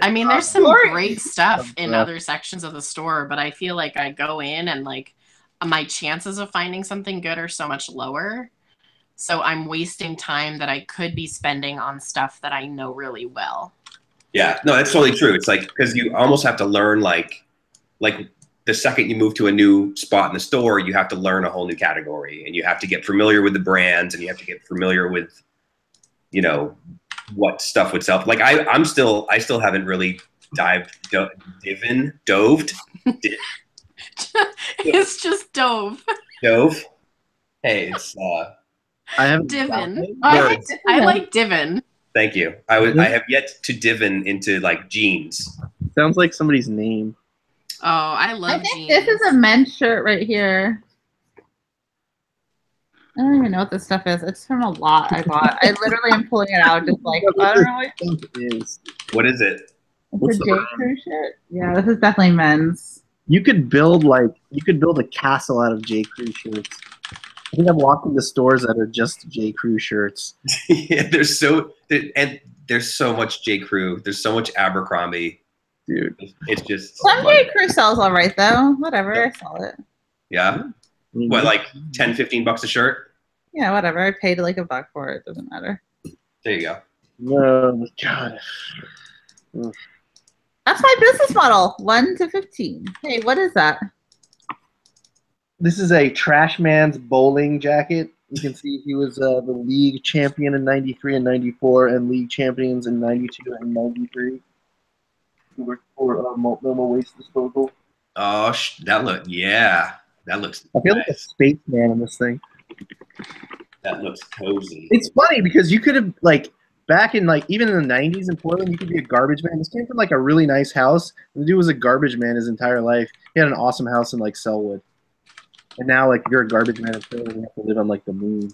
I mean, there's some great stuff in other sections of the store, but I feel like I go in and like my chances of finding something good are so much lower. So I'm wasting time that I could be spending on stuff that I know really well. Yeah, no, that's totally true. It's like, because you almost have to learn like the second you move to a new spot in the store, you have to learn a whole new category, and you have to get familiar with the brands, and you have to get familiar with, what stuff would sell. Like I still haven't really doved. It's just dove. Dove. Hey, it's I have divin. I like divin. Thank you. I have yet to divin into like jeans. Sounds like somebody's name. Oh, I love think jeans. This is a men's shirt right here. I don't even know what this stuff is. It's from a lot I bought. I literally am pulling it out just like, I don't know what it is. What is it? It's a J. Crew shirt. Yeah, this is definitely men's. You could build a castle out of J. Crew shirts. I think I've walked into stores that are just J. Crew shirts. Yeah, there's so much J. Crew. There's so much Abercrombie. Dude, it's just some J. Crew sells all right though. Whatever, yeah. I sell it. Yeah. What, like 10, 15 bucks a shirt? Yeah, whatever. I paid like $1 for it. Doesn't matter. There you go. No, God. That's my business model. 1 to 15. Hey, what is that? This is a trash man's bowling jacket. You can see he was the league champion in '93 and '94, and league champions in '92 and '93. He worked for minimal waste disposal. Oh, that looks I feel like a spaceman in this thing. That looks cozy. It's funny because you could have back in even in the '90s in Portland, you could be a garbage man. This came from a really nice house. The dude was a garbage man his entire life. He had an awesome house in Selwood. And now, if you're a garbage man in Portland, you have to live on the moon.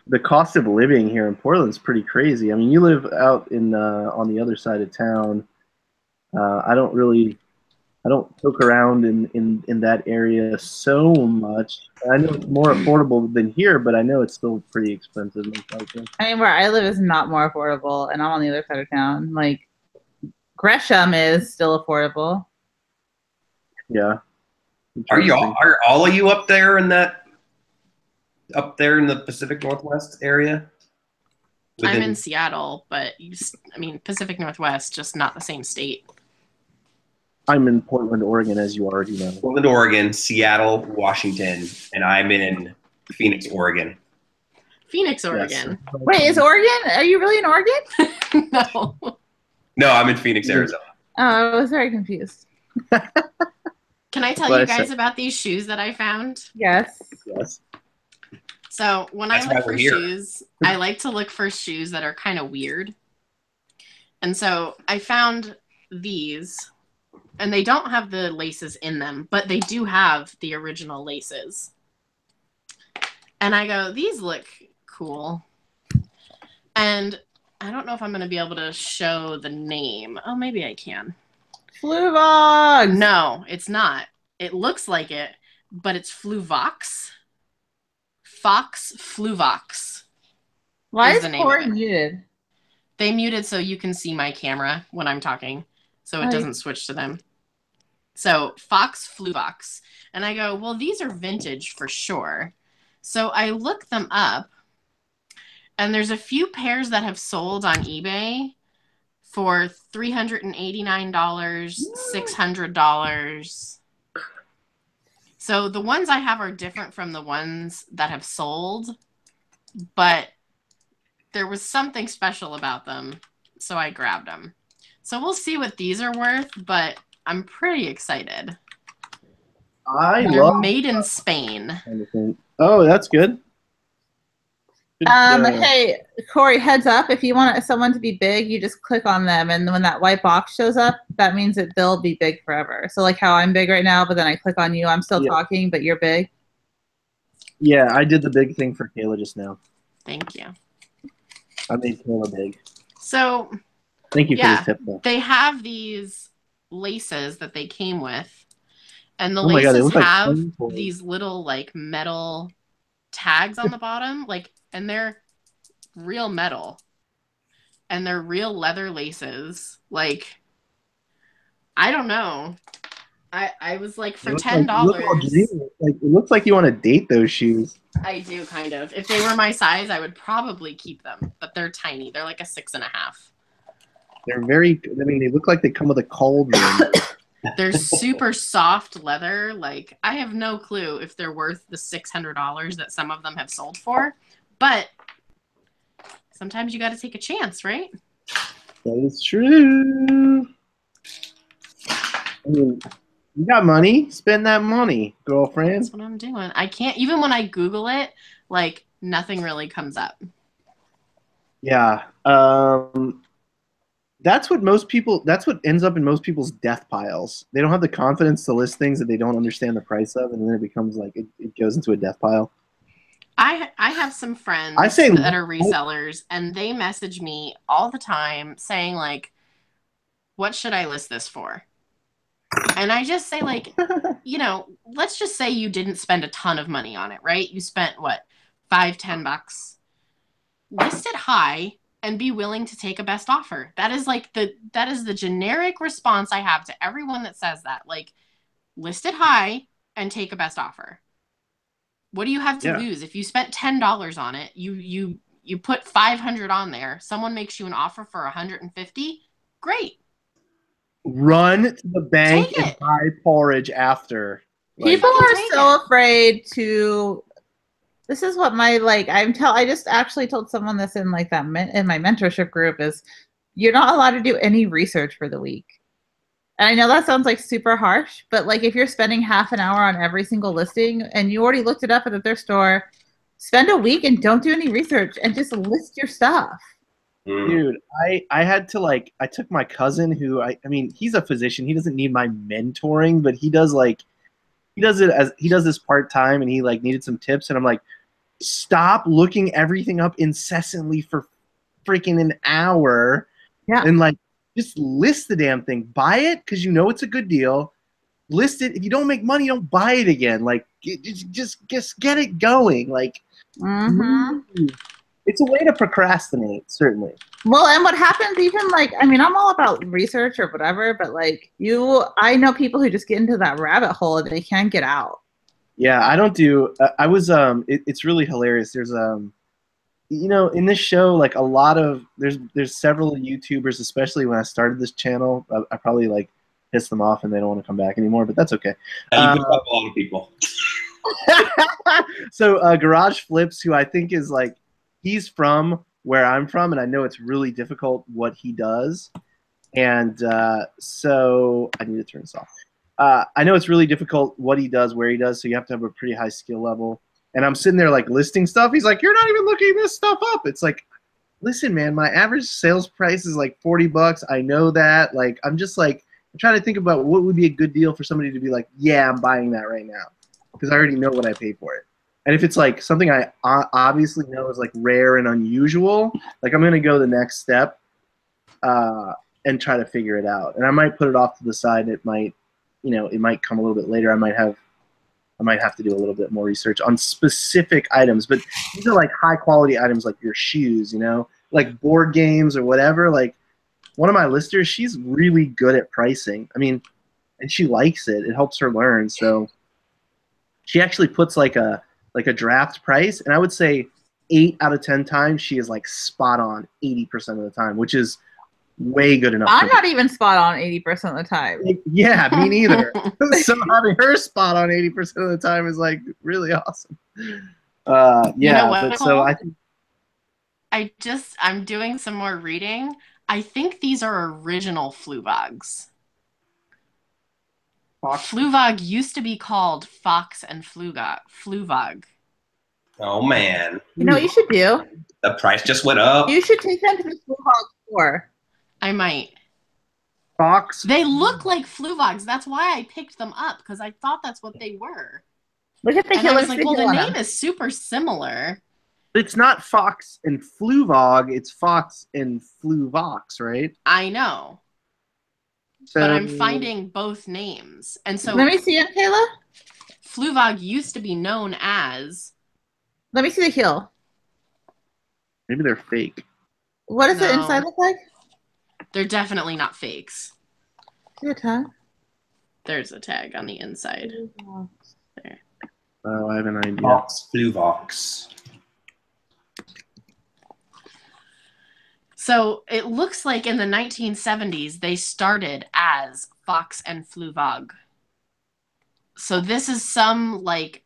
The cost of living here in Portland is pretty crazy. I mean, you live out in on the other side of town. I don't poke around in that area so much. I know it's more affordable than here, but I know it's still pretty expensive. I mean, where I live is not more affordable, and I'm on the other side of town. Gresham is still affordable. Yeah. Are all of you up there in the Pacific Northwest area? I'm in Seattle, but Pacific Northwest, just not the same state. I'm in Portland, Oregon, as you already know. Portland, Oregon, Seattle, Washington, and I'm in Phoenix, Oregon. Phoenix, Oregon. Yes. Wait, is Oregon? Are you really in Oregon? No. No, I'm in Phoenix, Arizona. Oh, I was very confused. Can I tell you guys about these shoes that I found? Yes. Yes. So when I look for shoes, I like to look for shoes that are kind of weird. And so I found these, and they don't have the laces in them, but they do have the original laces. And I go, these look cool. And I don't know if I'm going to be able to show the name. Oh, maybe I can. Fluvox! No, it's not. It looks like it, but it's Fluvox. Fox Fluvox. Why is the name Corey of it. muted? They muted so you can see my camera when I'm talking, so it doesn't switch to them. So Fox Fluvox. And I go, well, these are vintage for sure. So I look them up, and there's a few pairs that have sold on eBay for $389, $600. So the ones I have are different from the ones that have sold, but there was something special about them, so I grabbed them. So we'll see what these are worth, but I'm pretty excited. They're made in Spain. Oh, that's good. Hey, Corey, heads up. If you want someone to be big, you just click on them, and when that white box shows up, that means that they'll be big forever. So like how I'm big right now, but then I click on you, I'm still talking, but you're big. Yeah, I did the big thing for Kayla just now. Thank you. I made Kayla big. So thank you for this tip, though. They have these laces that they came with, and the God, laces like have these little like metal tags on the bottom, like, and they're real metal, and they're real leather laces. Like, I don't know. I was like, for $10. Like, it looks like you want to date those shoes. I do, kind of. If they were my size, I would probably keep them, but they're tiny. They're like a 6.5. They're very, I mean, they look like they come with a cauldron. They're super soft leather. Like, I have no clue if they're worth the $600 that some of them have sold for, but sometimes you got to take a chance, right? That is true. I mean, you got money, spend that money, girlfriend. That's what I'm doing. I can't, even when I Google it, like, nothing really comes up. Yeah. That's what ends up in most people's death piles. They don't have the confidence to list things that they don't understand the price of, and then it becomes like it goes into a death pile. I have some friends that are resellers, and they message me all the time saying, like, what should I list this for? And I just say, like, let's just say you didn't spend a ton of money on it, right? You spent, what, $5-10? List it high and be willing to take a best offer. That is the generic response I have to everyone that says that. Like, list it high and take a best offer. What do you have to lose? If you spent $10 on it, you put $500 on there, someone makes you an offer for $150, great. Run to the bank and buy porridge after. People are so afraid to. This is what my I just actually told someone this in like that in my mentorship group is you're not allowed to do any research for the week. And I know that sounds like super harsh, but like if you're spending half an hour on every single listing and you already looked it up at the thrift store, spend a week and don't do any research and just list your stuff. Dude, I had to I took my cousin who I mean he's a physician, he doesn't need my mentoring, but he does this part-time and he needed some tips, and I'm like, stop looking everything up incessantly for freaking an hour. And just list the damn thing. Buy it because you know it's a good deal. List it. If you don't make money, don't buy it again. Just get it going. It's a way to procrastinate, certainly. Well, and what happens even I'm all about research or whatever, but I know people who just get into that rabbit hole and they can't get out. Yeah, I don't do. I was. It's really hilarious. There's in this show, a lot of there's several YouTubers, especially when I started this channel. I probably pissed them off and they don't want to come back anymore, but that's okay. You pick up a lot of people. So Garage Flips, who I think is he's from where I'm from, and I know it's really difficult what he does, and so I need to turn this off. I know it's really difficult what he does, where he does, so you have to have a pretty high skill level. And I'm sitting there listing stuff. He's like, "You're not even looking this stuff up." It's like, listen, man, my average sales price is like $40. I know that. Like, I'm just like, I'm trying to think about what would be a good deal for somebody to be like, yeah, I'm buying that right now, because I already know what I paid for it. And if it's like something I obviously know is like rare and unusual, like I'm gonna go the next step and try to figure it out. And I might put it off to the side. It might, it might come a little bit later. I might have to do a little bit more research on specific items, but these are like high quality items, like your shoes, like board games or whatever. Like one of my listers, she's really good at pricing. I mean, and she likes it. It helps her learn. So she actually puts like a draft price, and I would say 8 out of 10 times she is like spot on 80% of the time, which is way good enough. I'm not even spot on 80% of the time. Yeah, me neither. So having her spot on 80% of the time is like really awesome. Yeah, you know what, but so I think I'm doing some more reading. I think these are original Fluvogs. Fluvog used to be called Fox and Fluvog. Oh man. You know what you should do? The price just went up. You should take them to the Fluvog store. I might. Fox. They look like Fluvogs. That's why I picked them up, because I thought that's what they were. Look at the and I was like, well, the name is super similar. It's not Fox and Fluvog. It's Fox and Fluvox, right? I know. So, but I'm finding both names. And so let me see it, Kayla. Fluvog used to be known as. Let me see the heel. Maybe they're fake. What does the inside look like? They're definitely not fakes. Is there a tag? There's a tag on the inside. There. Oh, I have an idea. Fox, Fluvox. So it looks like in the 1970s, they started as Fox and Fluvog. So this is some like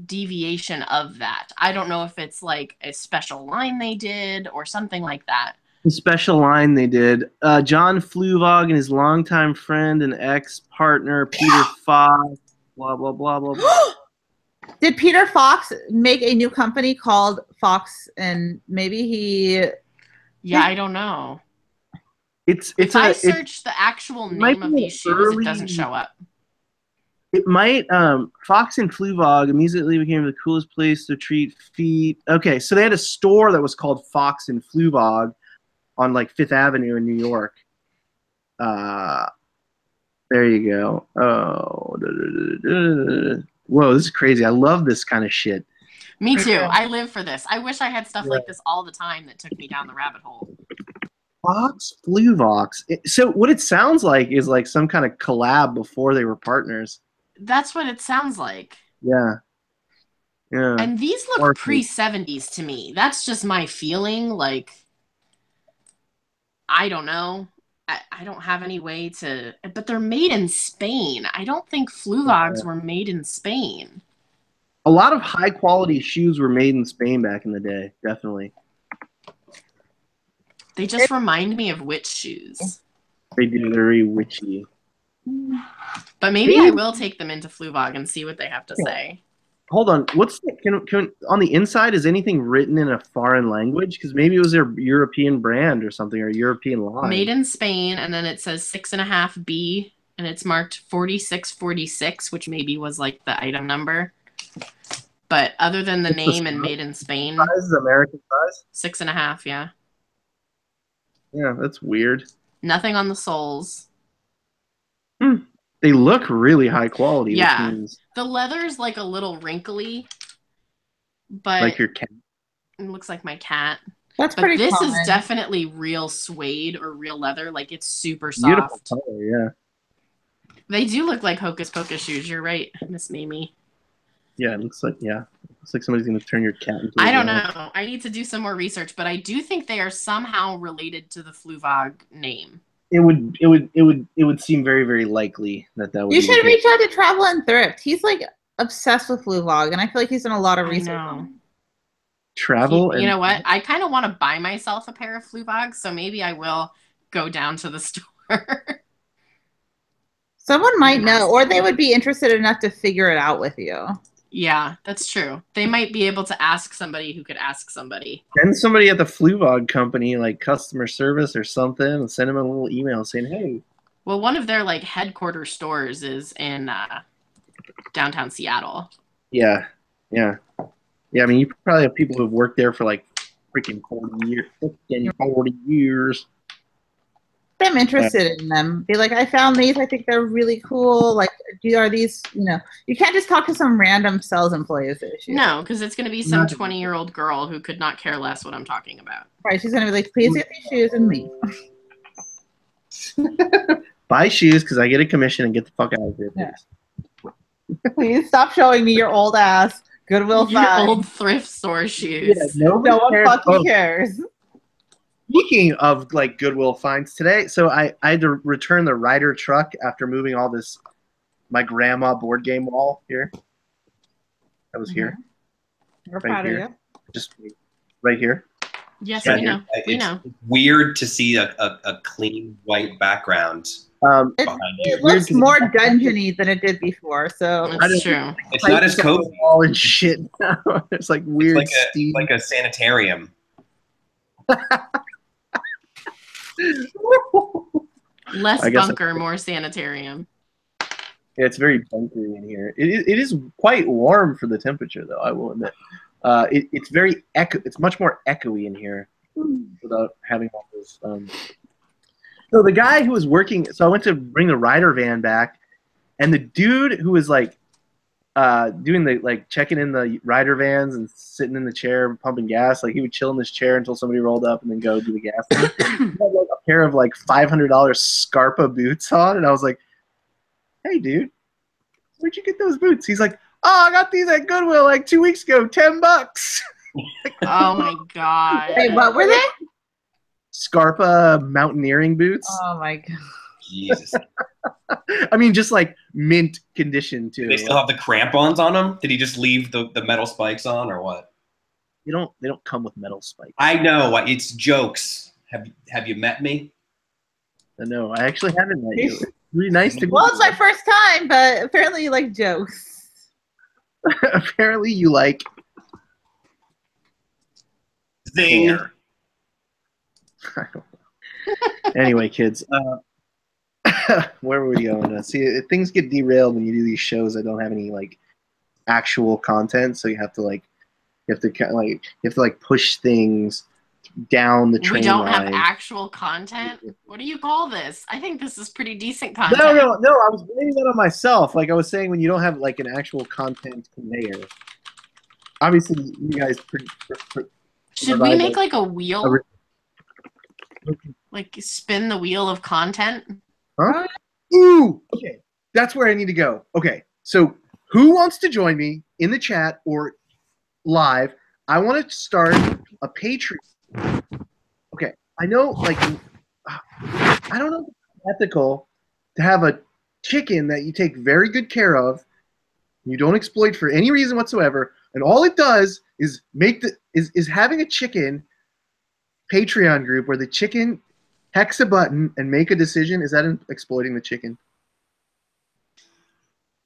deviation of that. I don't know if it's like a special line they did or something like that. The special line they did. John Fluvog and his longtime friend and ex-partner Peter Fox. Blah blah blah blah blah. Did Peter Fox make a new company called Fox, and maybe he? Yeah, I don't know. If I search the actual name of these shoes, it doesn't show up. It might. Fox and Fluvog immediately became the coolest place to treat feet. Okay, so they had a store that was called Fox and Fluvog on like Fifth Avenue in New York. There you go. Oh, whoa, this is crazy. I love this kind of shit. Me too. I live for this. I wish I had stuff like this all the time that took me down the rabbit hole. Fox, Fluvox. So what it sounds like is like some kind of collab before they were partners. That's what it sounds like. Yeah. Yeah. And these look pre-70s to me. That's just my feeling. Like, I don't know. I don't have any way to... But they're made in Spain. I don't think Fluvogs were made in Spain. A lot of high-quality shoes were made in Spain back in the day. Definitely. They just remind me of witch shoes. They do. They're very witchy. But maybe I will take them into Fluvog and see what they have to say. Hold on. What's on the inside? Is anything written in a foreign language? Because maybe it was their European brand or something, or European line. Made in Spain, and then it says 6.5B, and it's marked 4646, which maybe was like the item number. But other than the name and made in Spain, size is American size. 6.5, yeah. Yeah, that's weird. Nothing on the soles. They look really high quality. Yeah, which means the leather's like a little wrinkly, but like your cat. It looks like my cat. That's pretty This common. is definitely real suede or real leather. Like, it's super soft. Beautiful color, yeah. They do look like Hocus Pocus shoes. You're right, Miss Mimi. Yeah, it looks like somebody's gonna turn your cat into. I don't know. I need to do some more research, but I do think they are somehow related to the Fluvog name. It would seem very, very likely that would. You should reach out to Travel and Thrift. He's like obsessed with Fluvog, and I feel like he's done a lot of research. Travel. You know what? I kind of want to buy myself a pair of Fluvogs, so maybe I will go down to the store. Someone might know, or they would be interested enough to figure it out with you. Yeah, that's true. They might be able to ask somebody who could ask somebody. Send somebody at the Fluvog company, like customer service or something, and send them a little email saying, "Hey." Well, one of their like headquarter stores is in downtown Seattle. Yeah, yeah, yeah. I mean, you probably have people who've worked there for like freaking 40 years. Freaking 40 years. I'm interested in them. Be like, I found these. I think they're really cool. Like, are these? You can't just talk to some random sales employee with the issue. No, because it's going to be some 20-year-old girl who could not care less what I'm talking about. Right? She's going to be like, please get these shoes and leave. Buy shoes because I get a commission and get the fuck out of here, please. Yeah. Please stop showing me your old ass Goodwill Your finds. old thrift store shoes. Yeah, no one fucking cares. Speaking of like Goodwill finds today, so I had to return the Ryder truck after moving all this my grandma board game wall here. That was here. We're proud of you. Just right here. Yes, Yeah, we know. We know. It's weird to see a clean white background. It looks more dungeony than it did before, so That's true. It's not as cozy. All and shit now. It's like weird It's like a sanitarium. Less bunker, more sanitarium. Yeah, it's very bunkery in here. It is quite warm for the temperature, though. I will admit. It's very It's much more echoey in here without having all those. So the guy who was working. So I went to bring the Ryder van back, and the dude who was like doing the like checking in the Ryder vans and sitting in the chair pumping gas. Like he would chill in this chair until somebody rolled up and then go do the gas. He had like a pair of like $500 Scarpa boots on, and I was like, "Hey, dude, where'd you get those boots?" He's like, "Oh, I got these at Goodwill like 2 weeks ago, $10." Oh my god! Wait, what were they? Scarpa mountaineering boots. Oh my god! Jesus. I mean, just like mint condition too. Do they still have the crampons on them? Did he just leave the metal spikes on, or what? They don't come with metal spikes. I know. It's jokes. Have you met me? No, I actually haven't met you. It's really nice to meet Well, it's you. my first time, but apparently you like jokes. Apparently you like Zing. hair. Anyway, kids, where were we going? See, things get derailed when you do these shows that don't have any like actual content, so you have to push things down the train We don't line. have actual content. What do you call this? I think this is pretty decent content. No. I was blaming that on myself. Like I was saying, when you don't have like an actual content conveyor. Obviously, you guys. Should we make like a wheel? Like spin the wheel of content? Huh? Ooh. Okay, that's where I need to go. Okay, so who wants to join me in the chat or live? I want to start a Patreon. Okay, I know, like, I don't know if it's ethical to have a chicken that you take very good care of, you don't exploit for any reason whatsoever, and all it does is is having a chicken Patreon group where the chicken hex a button and make a decision. Is that exploiting the chicken?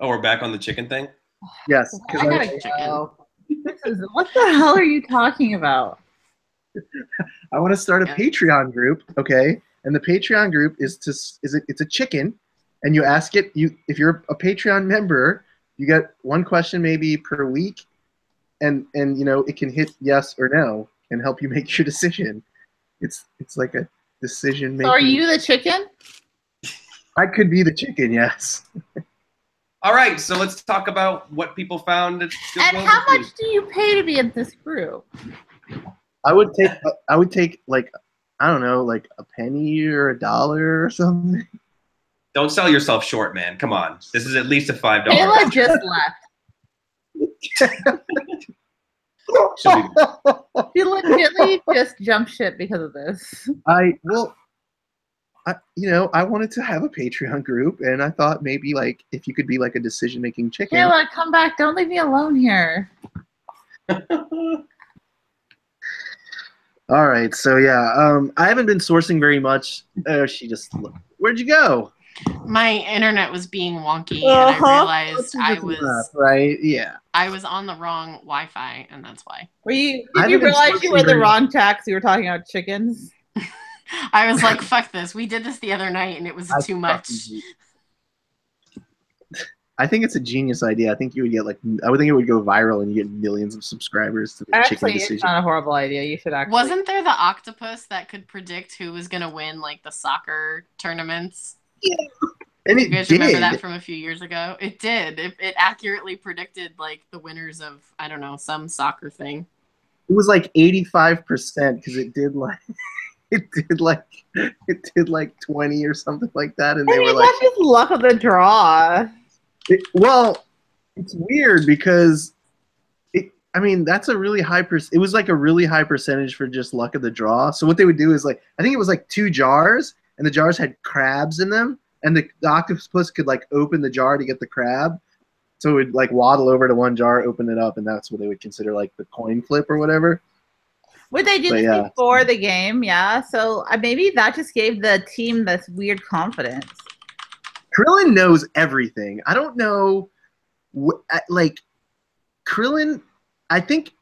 Oh, we're back on the chicken thing? Yes. I gotta go. What the hell are you talking about? I want to start a Patreon group, okay? And the Patreon group it's a chicken, and you ask it. If you're a Patreon member, you get one question maybe per week, and it can hit yes or no and help you make your decision. It's like a decision making. So are you the chicken? I could be the chicken, yes. All right, so let's talk about what people found. And how much do you pay to be in this group? I would take like, I don't know, like a penny or $1 or something. Don't sell yourself short, man. Come on. This is at least a $5. Kayla just left. She legitimately just jumped ship because of this. I wanted to have a Patreon group, and I thought maybe like if you could be like a decision-making chicken. Kayla, come back! Don't leave me alone here. All right, so yeah, I haven't been sourcing very much. She just, where'd you go? My internet was being wonky, and I realized right. Yeah. I was on the wrong Wi-Fi, and that's why. Did you realize you were the wrong tax? You were talking about chickens. I was like, "Fuck this! We did this the other night, and it was too much." I think it's a genius idea. I think you would get I would think it would go viral, and you get millions of subscribers to the chicken decision. It's not a horrible idea. You should actually. Wasn't there the octopus that could predict who was gonna win, like the soccer tournaments? Yeah. And you guys remember that from a few years ago? It did. It accurately predicted like the winners of, I don't know, some soccer thing. It was like 85% because it did like 20 or something like that, and they were like, that's just luck of the draw. Well, it's weird because that's a really high it was like a really high percentage for just luck of the draw. So what they would do is like, I think it was like 2 jars, and the jars had crabs in them, and the octopus could like open the jar to get the crab. So it would like waddle over to one jar, open it up, and that's what they would consider like the coin flip or whatever. Would they do this before the game? Yeah. So maybe that just gave the team this weird confidence. Krillin knows everything. I don't know, Krillin. I think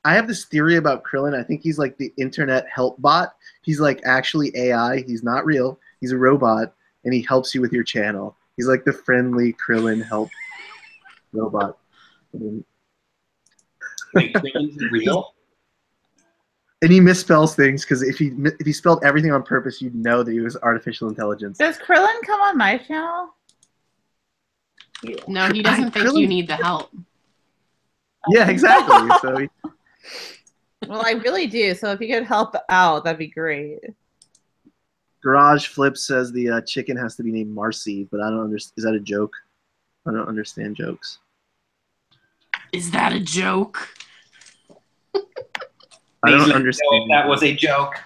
I have this theory about Krillin. I think he's like the internet help bot. He's like actually AI. He's not real. He's a robot, and he helps you with your channel. He's like the friendly Krillin help robot. Wait, Krillin's real? And he misspells things because if he spelled everything on purpose, you'd know that he was artificial intelligence. Does Krillin come on my channel? No, he doesn't think you need the help. Yeah, exactly. So. Well, I really do. So if you could help out, that'd be great. Garage Flip says the chicken has to be named Marcy, but I don't understand. Is that a joke? I don't understand jokes. Is that a joke? I don't understand if that was a joke.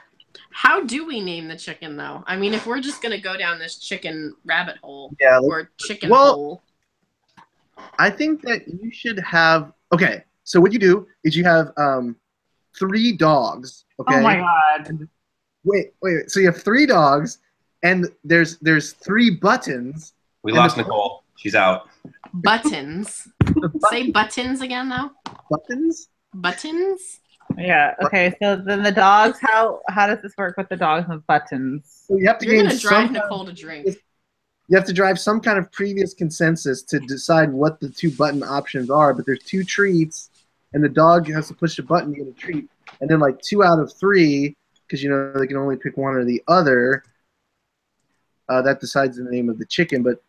How do we name the chicken, though? I mean, if we're just going to go down this chicken rabbit hole or chicken hole. I think that you should have... Okay, so what you do is you have 3 dogs. Okay? Oh, my God. And wait. So you have 3 dogs, and there's 3 buttons. We lost Nicole. She's out. Buttons. Say buttons again, though. Buttons? Buttons? Yeah. Okay. So then the dogs. How does this work with the dogs and buttons? So you have to You're gonna drive Nicole to drink. You have to drive some kind of previous consensus to decide what the 2 button options are. But there's 2 treats, and the dog has to push a button to get a treat. And then like 2 out of 3, because they can only pick one or the other. That decides the name of the chicken. But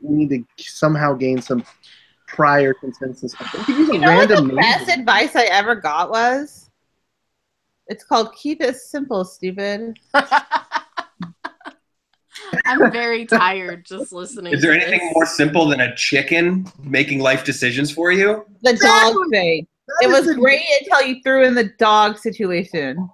we need to somehow gain some prior consensus. What the best advice I ever got was? It's called "Keep it simple, stupid." I'm very tired just listening. Is there anything more simple than a chicken making life decisions for you? The dog thing. It was great until you threw in the dog situation.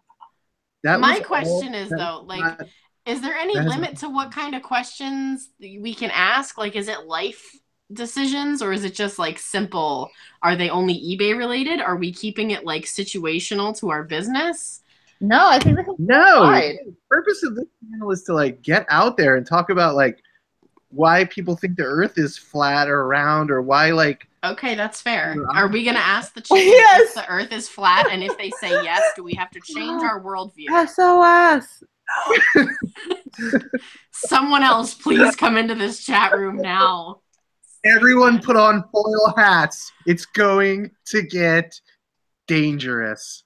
My question is though, like, is there any limit to what kind of questions we can ask? Like, is it life decisions, or is it just like simple? Are they only eBay related? Are we keeping it like situational to our business? No, I think the purpose of this channel is to like get out there and talk about like why people think the Earth is flat or round, or why like. Okay, that's fair. Are we gonna ask the chicken if the Earth is flat, and if they say yes, do we have to change our worldview? SOS. Someone else, please come into this chat room now. Everyone put on foil hats. It's going to get dangerous.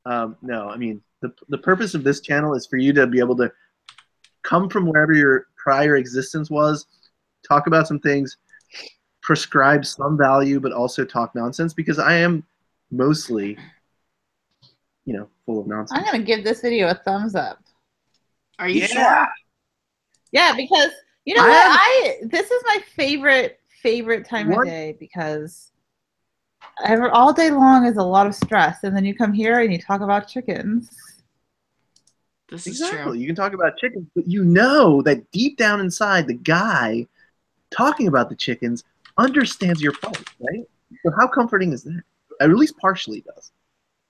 No, I mean, the purpose of this channel is for you to be able to come from wherever your prior existence was, talk about some things, prescribe some value, but also talk nonsense, because I am mostly, full of nonsense. I'm going to give this video a thumbs up. Are you sure? Yeah, because... You know what? This is my favorite time of day, because all day long is a lot of stress, and then you come here and you talk about chickens. This is true. You can talk about chickens, but you know that deep down inside, the guy talking about the chickens understands your plight, right? So how comforting is that? At least partially does.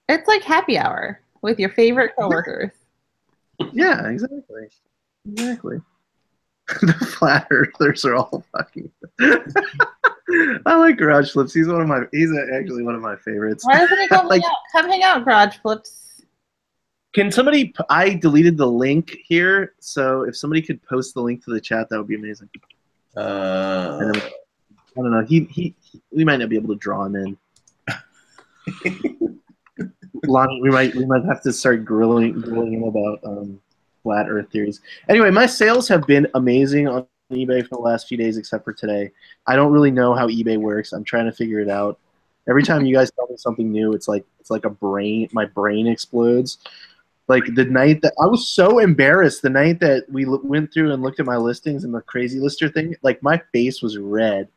It's like happy hour with your favorite coworkers. Yeah, exactly. The flat earthers are all fucking. I like Garage Flips. He's actually one of my favorites. Why doesn't he come Like, hang out? Come hang out, Garage Flips. can somebody? I deleted the link here, so if somebody could post the link to the chat, that would be amazing. And then, I don't know. We might not be able to draw him in. Lonnie, we might have to start grilling him about flat Earth theories. Anyway, my sales have been amazing on eBay for the last few days, except for today. I don't really know how eBay works. I'm trying to figure it out. Every time you guys tell me something new, it's like my brain explodes. Like the night that I was so embarrassed, the night that we went through and looked at my listings and the crazy lister thing, like my face was red.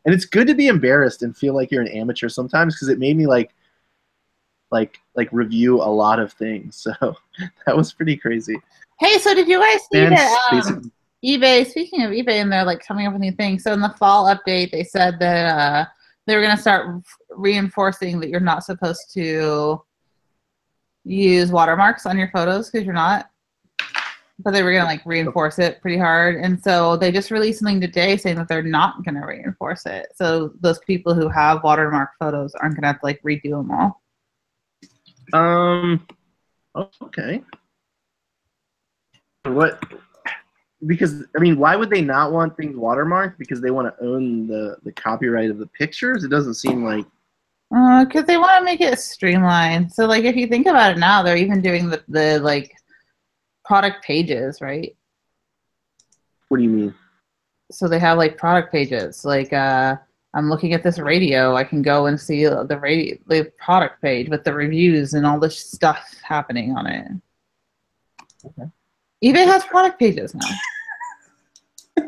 And it's good to be embarrassed and feel like you're an amateur sometimes, because it made me like review a lot of things. So that was pretty crazy. Hey, so did you guys see And that eBay, speaking of eBay, and they're like coming up with new things. So in the fall update, they said that they were going to start reinforcing that you're not supposed to use watermarks on your photos because you're not. But they were going to like reinforce it pretty hard. And so they just released something today saying that they're not going to reinforce it. So those people who have watermark photos aren't going to have to like redo them all. Okay. What? Because I mean, why would they not want things watermarked? Because they want to own the copyright of the pictures? It doesn't seem like. Because they want to make it streamlined. So like, if you think about it now, they're even doing the like product pages, right? What do you mean? So they have like product pages. Like, I'm looking at this radio. I can go and see the product page with the reviews and all this stuff happening on it. Okay. eBay has product pages now.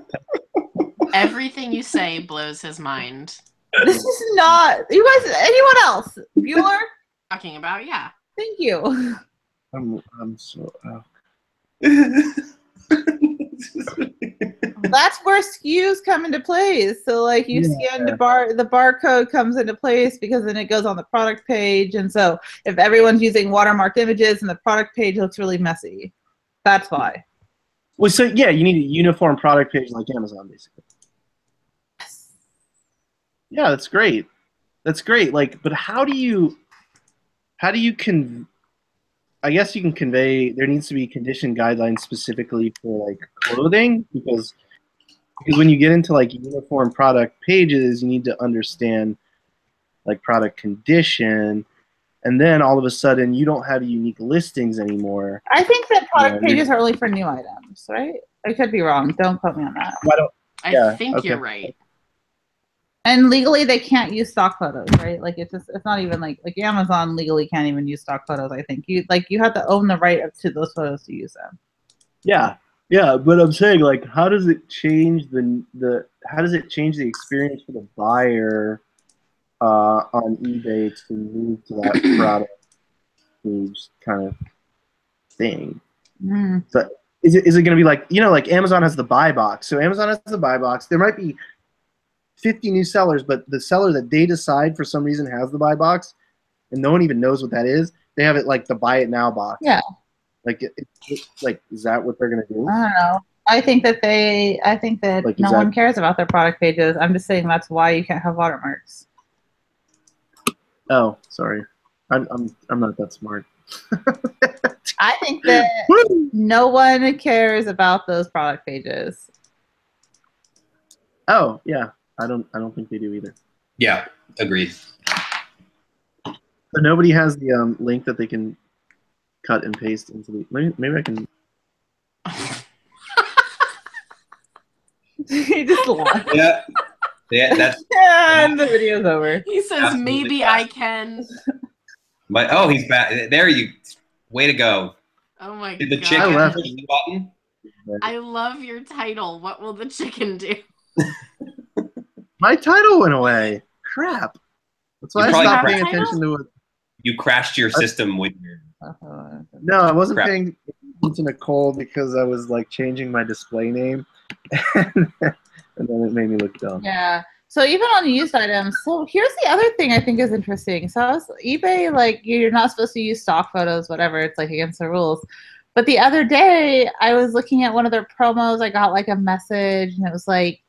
Everything you say blows his mind. This is not. You guys, anyone else? Bueller? Talking about, yeah. Thank you. I'm so. That's where SKUs come into place. So like you scan the barcode comes into place because then it goes on the product page. And so if everyone's using watermarked images and the product page looks really messy, that's why. Well, so yeah, you need a uniform product page like Amazon, basically. Yeah, that's great. That's great. Like, but how do you I guess you can convey there needs to be condition guidelines specifically for like clothing because when you get into like uniform product pages, you need to understand like product condition, and then all of a sudden you don't have unique listings anymore. I think that product pages are only for new items, right? I could be wrong. Don't quote me on that. I think you're right. And legally, they can't use stock photos, right? Like it's not even like Amazon legally can't even use stock photos. I think you have to own the right to those photos to use them. Yeah, but I'm saying like, how does it change the experience for the buyer on eBay to move to that product page kind of thing? Mm. So is it going to be like like Amazon has the buy box? So Amazon has the buy box. There might be 50 new sellers, but the seller that they decide for some reason has the buy box, and no one even knows what that is. They have it like the buy it now box. Yeah. Like, like, is that what they're gonna do? I don't know. I think that like, no one cares about their product pages. I'm just saying that's why you can't have watermarks. Oh, sorry. I'm not that smart. I think that no one cares about those product pages. Oh yeah. I don't think they do either. Yeah, agreed. So nobody has the link that they can cut and paste into the. Maybe I can. He just laughed. Yeah, that's. And the video's over. He says, "Maybe I can." But he's back. There you. Way to go. Oh my god! Did the chicken push the button? I love your title. What will the chicken do? My title went away. Crap. That's why I stopped paying attention to it. You crashed your system with your. No, I wasn't paying attention to Nicole because I was like changing my display name, and then it made me look dumb. Yeah. So even on used items. So here's the other thing I think is interesting. So eBay, like you're not supposed to use stock photos, whatever. It's like against the rules. But the other day, I was looking at one of their promos. I got like a message, and it was like,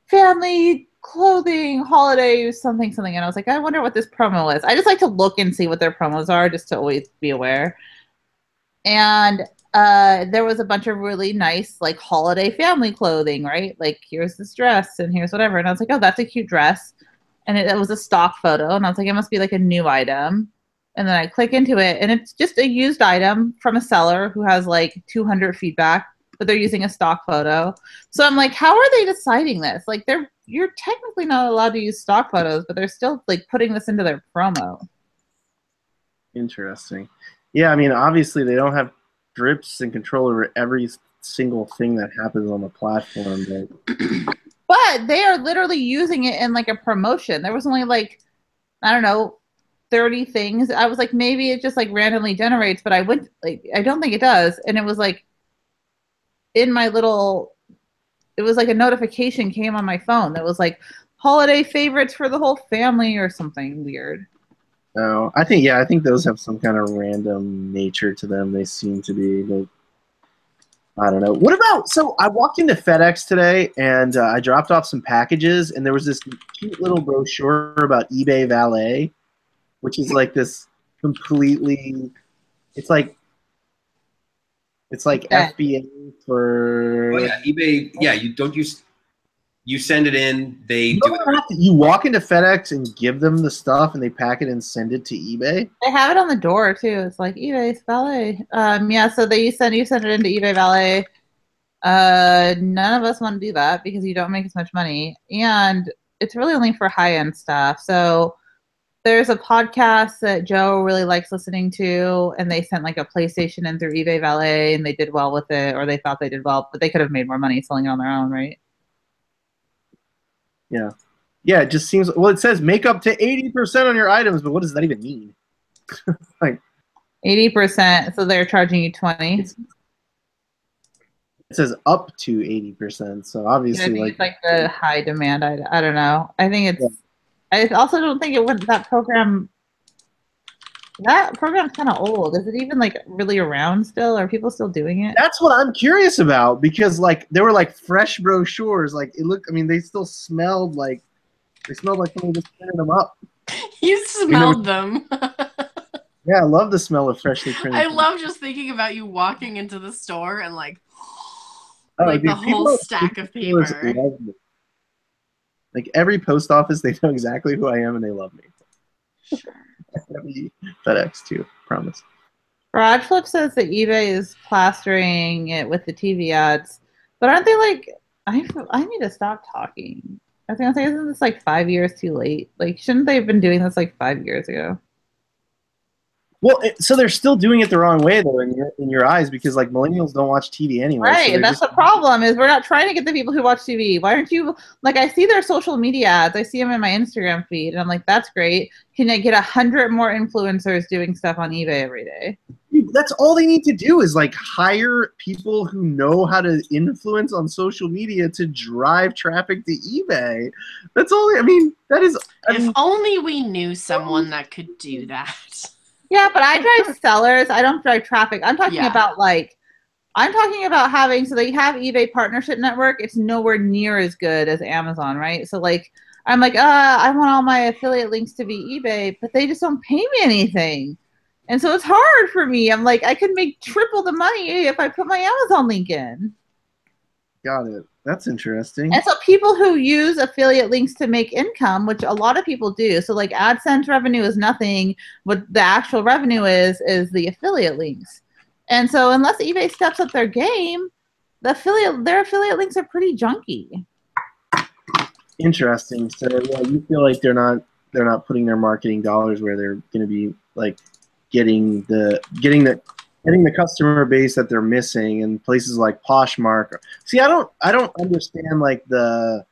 family clothing, holiday, something. And I was like, I wonder what this promo is. I just like to look and see what their promos are, just to always be aware. And there was a bunch of really nice, like, holiday family clothing, right? Like, here's this dress, and here's whatever. And I was like, oh, that's a cute dress. And it was a stock photo, and I was like, it must be like a new item. And then I click into it, and it's just a used item from a seller who has like 200 feedback, but they're using a stock photo. So I'm like, how are they deciding this? Like, you're technically not allowed to use stock photos, but they're still like putting this into their promo. Interesting. Yeah, I mean, obviously they don't have grips and control over every single thing that happens on the platform. But they are literally using it in like a promotion. There was only like, I don't know, 30 things. I was like, maybe it just like randomly generates, but I don't think it does. And it was like in my little, it was like a notification came on my phone that was like holiday favorites for the whole family or something weird. No, I think those have some kind of random nature to them. They seem to be like, I don't know. What about, so I walked into FedEx today and I dropped off some packages, and there was this cute little brochure about eBay Valet, which is like this completely, it's like FBA for. Oh yeah, eBay. Yeah, you send it in. They do it. You walk into FedEx and give them the stuff, and they pack it and send it to eBay. They have it on the door too. It's like eBay Valet. Yeah. So you send it into eBay Valet. None of us want to do that because you don't make as much money, and it's really only for high-end stuff. So there's a podcast that Joe really likes listening to, and they sent like a PlayStation in through eBay Valet, and they did well with it, or they thought they did well, but they could have made more money selling it on their own, right? Yeah. Yeah, it just seems, well, it says make up to 80% on your items, but what does that even mean? Like 80%, so they're charging you 20. It says up to 80%, so obviously, it's like the high demand. I don't know. I think it's. Yeah. I also don't think it went that program. That program's kind of old. Is it even like really around still? Are people still doing it? That's what I'm curious about, because like they were like fresh brochures. Like it looked. I mean, they still smelled like somebody just printed them up. You smelled them. Yeah, I love the smell of freshly printed. I love just thinking about you walking into the store and like the whole stack of paper. Like every post office, they know exactly who I am and they love me. Sure. FedEx too, promise. Broadflip says that eBay is plastering it with the TV ads, but aren't they like? I need to stop talking. I think isn't this like 5 years too late? Like, shouldn't they have been doing this like 5 years ago? Well, so they're still doing it the wrong way, though, in your eyes, because like millennials don't watch TV anyway. Right, so that's the problem. Is we're not trying to get the people who watch TV. Why aren't you like? I see their social media ads. I see them in my Instagram feed, and I'm like, that's great. Can I get 100 more influencers doing stuff on eBay every day? That's all they need to do is like hire people who know how to influence on social media to drive traffic to eBay. That's all. I mean, that is. If only we knew someone that could do that. Yeah, but I drive sellers. I don't drive traffic. I'm talking about having, so they have eBay Partnership Network. It's nowhere near as good as Amazon, right? So like, I'm like, I want all my affiliate links to be eBay, but they just don't pay me anything. And so it's hard for me. I'm like, I could make triple the money if I put my Amazon link in. Got it. That's interesting. And so people who use affiliate links to make income, which a lot of people do, so like AdSense revenue is nothing. What the actual revenue is the affiliate links. And so unless eBay steps up their game, their affiliate links are pretty junky. Interesting. So yeah, you feel like they're not putting their marketing dollars where they're going to be like getting the customer base that they're missing in places like Poshmark. See, I don't understand like the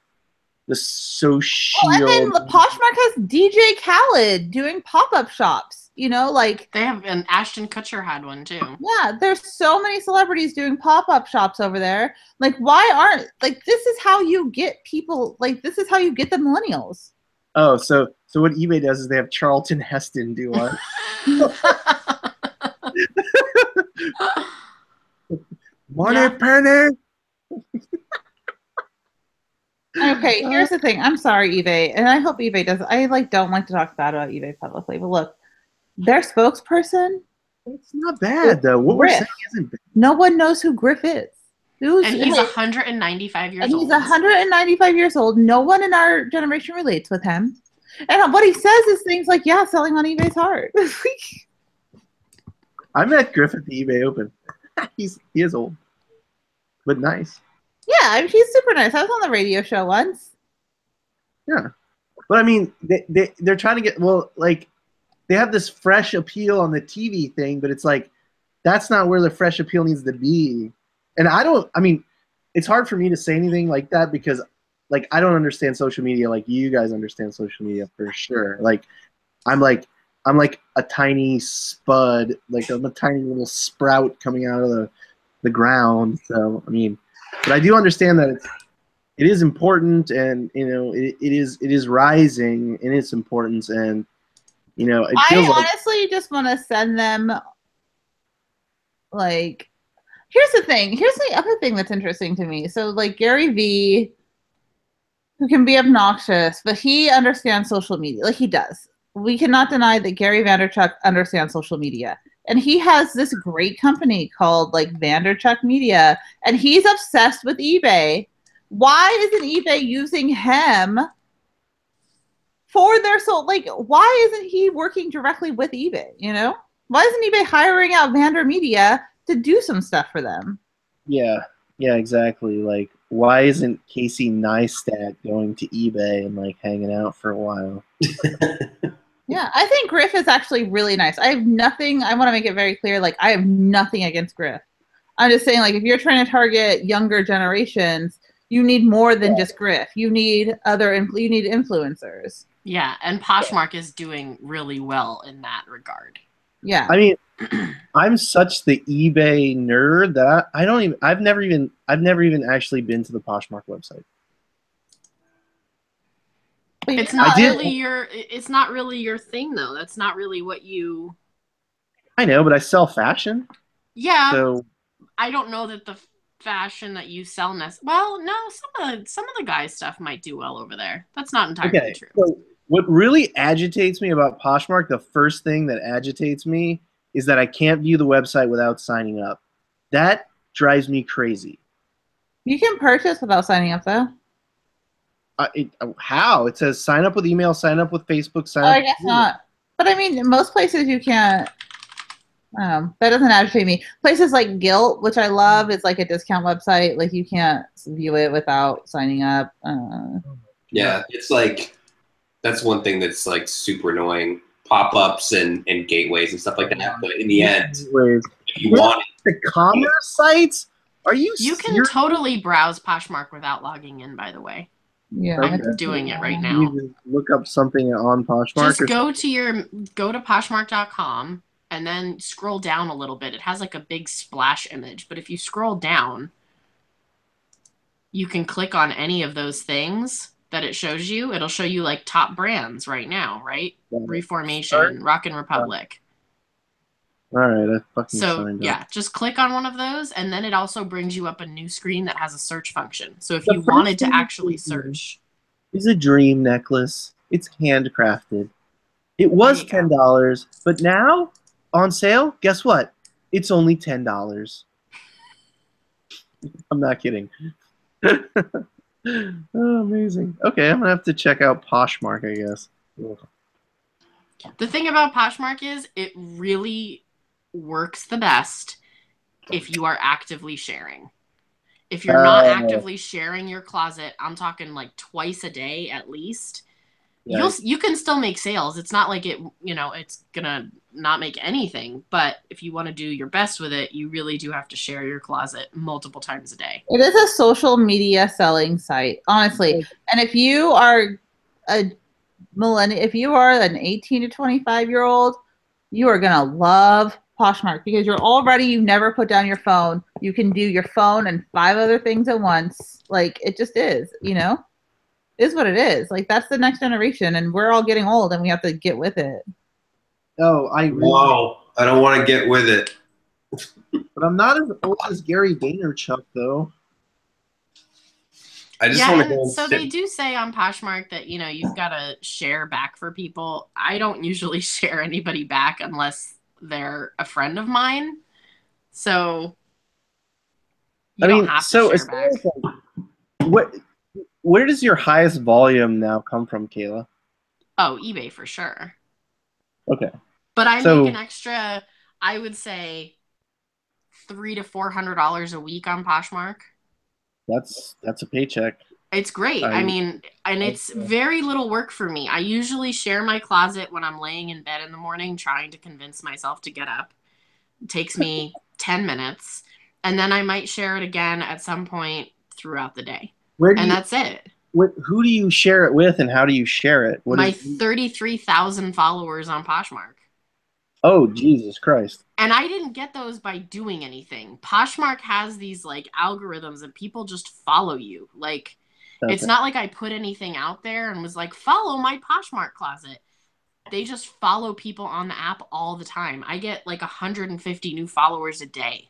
social. Oh, and then the Poshmark has DJ Khaled doing pop-up shops. You know, like they have, and Ashton Kutcher had one too. Yeah, there's so many celebrities doing pop-up shops over there. Like, why aren't this is how you get people? Like, this is how you get the millennials. Oh, so what eBay does is they have Charlton Heston do art. Money Yeah. penny. Okay, here's the thing. I'm sorry, eBay, and I hope eBay does. I don't like to talk bad about eBay publicly, but look, their spokesperson. It's not bad though. What we're Griff. saying isn't bad. No one knows who Griff is. And he's 195 years old. He's 195 years old. No one in our generation relates with him. And what he says is things like, yeah, selling on eBay is hard. I met Griff at the eBay Open. He is old, but nice. Yeah, I mean, he's super nice. I was on the radio show once. Yeah, but I mean, they're trying to get they have this fresh appeal on the TV thing, but it's like that's not where the fresh appeal needs to be. And I mean, it's hard for me to say anything like that because I don't understand social media like you guys understand social media for sure. I'm like a tiny spud, I'm a tiny little sprout coming out of the ground. So I mean, but I do understand that it is important, and it is rising in its importance, and it feels I honestly just want to send them here's the thing. Here's the other thing that's interesting to me. So Gary Vee, who can be obnoxious, but he understands social media. He does. We cannot deny that Gary Vaynerchuk understands social media. And he has this great company called Vaynerchuk Media, and he's obsessed with eBay. Why isn't eBay using him for their why isn't he working directly with eBay? Why isn't eBay hiring out Vander Media to do some stuff for them? Yeah, exactly. Why isn't Casey Neistat going to eBay and hanging out for a while? Yeah, I think Griff is actually really nice. I want to make it very clear, I have nothing against Griff. I'm just saying, if you're trying to target younger generations, you need more than just Griff. You need you need influencers. Yeah, and Poshmark is doing really well in that regard. Yeah. I mean, I'm such the eBay nerd that I've never even actually been to the Poshmark website. It's not really your thing though. That's not really what you. I know, but I sell fashion. Yeah. So I don't know that the fashion that you sell well, no, some of the guys' stuff might do well over there. That's not entirely true. So what really agitates me about Poshmark, the first thing that agitates me is that I can't view the website without signing up. That drives me crazy. You can purchase without signing up though. How? It says sign up with email, sign up with Facebook, sign up. I guess not. But I mean, most places you can't. That doesn't agitate me. Places like Gilt, which I love, is a discount website. You can't view it without signing up. Yeah, it's that's one thing that's super annoying. Pop-ups and gateways and stuff like that. But in the end, if you want the commerce sites, are you? You can totally browse Poshmark without logging in. By the way. Yeah, I'm doing it right now. You just look up something on Poshmark. Just go to Poshmark.com and then scroll down a little bit. It has a big splash image, but if you scroll down, you can click on any of those things that it shows you. It'll show you top brands right now, right? Reformation, Rockin' Republic. All right, I fucking signed up. Just click on one of those, and then it also brings you up a new screen that has a search function. So if you wanted to actually search, is a dream necklace. It's handcrafted. It was $10, but now on sale. Guess what? It's only $10. I'm not kidding. Oh, amazing. Okay, I'm gonna have to check out Poshmark, I guess. The thing about Poshmark is it really works the best if you are actively sharing. If you're not actively sharing your closet, I'm talking twice a day at least, you can still make sales. It's not it's gonna not make anything, but if you want to do your best with it, you really do have to share your closet multiple times a day. It is a social media selling site, honestly. And if you are if you are an 18 to 25-year-old, you are gonna love Poshmark because you've never put down your phone. You can do your phone and 5 other things at once. It just is, is what it is. That's the next generation, and we're all getting old, and we have to get with it. Oh, Whoa! I don't want to get with it. But I'm not as old as Gary Vaynerchuk, though. I just Yeah, want to and go so sit. they do say on Poshmark that, you've got to share back for people. I don't usually share anybody back unless they're a friend of mine. So you don't have to so share as far back. as what where does your highest volume now come from, Kayla? Oh, eBay for sure. Okay. But I So- make an extra, I would say, $300 to $400 a week on Poshmark. That's a paycheck. It's great. I mean, and it's very little work for me. I usually share my closet when I'm laying in bed in the morning trying to convince myself to get up. It takes me 10 minutes. And then I might share it again at some point throughout the day. That's it. Who do you share it with, and how do you share it? My 33,000 followers on Poshmark. Oh, Jesus Christ. And I didn't get those by doing anything. Poshmark has these algorithms and people just follow you. It's not like I put anything out there and was like, follow my Poshmark closet. They just follow people on the app all the time. I get 150 new followers a day.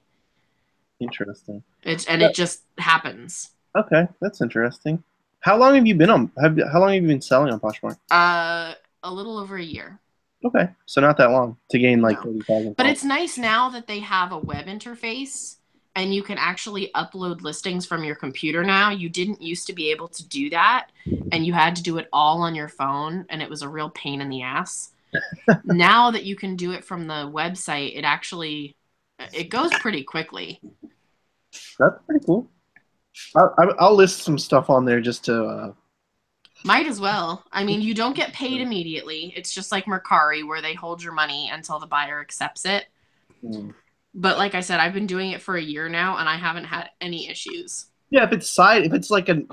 Interesting. It just happens. Okay, that's interesting. How long have you been how long have you been selling on Poshmark? A little over a year. Okay, so not that long to gain 30,000. 30,000. But it's nice now that they have a web interface and you can actually upload listings from your computer now. You didn't used to be able to do that, and you had to do it all on your phone, and it was a real pain in the ass. Now that you can do it from the website, it goes pretty quickly. That's pretty cool. I'll list some stuff on there just to. Might as well. I mean, you don't get paid immediately. It's just like Mercari, where they hold your money until the buyer accepts it. But like I said, I've been doing it for a year now, and I haven't had any issues. Yeah, if it's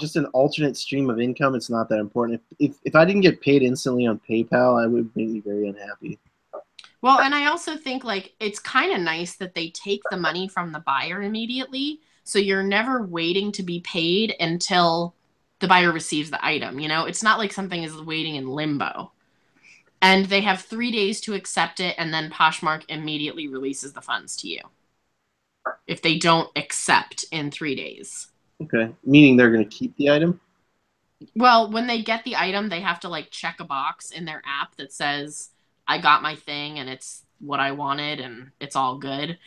just an alternate stream of income, it's not that important. If I didn't get paid instantly on PayPal, I would make me very unhappy. Well, and I also think it's kind of nice that they take the money from the buyer immediately, so you're never waiting to be paid until the buyer receives the item. It's not like something is waiting in limbo. And they have 3 days to accept it, and then Poshmark immediately releases the funds to you if they don't accept in 3 days. Okay, meaning they're going to keep the item? Well, when they get the item, they have to check a box in their app that says, I got my thing and it's what I wanted and it's all good.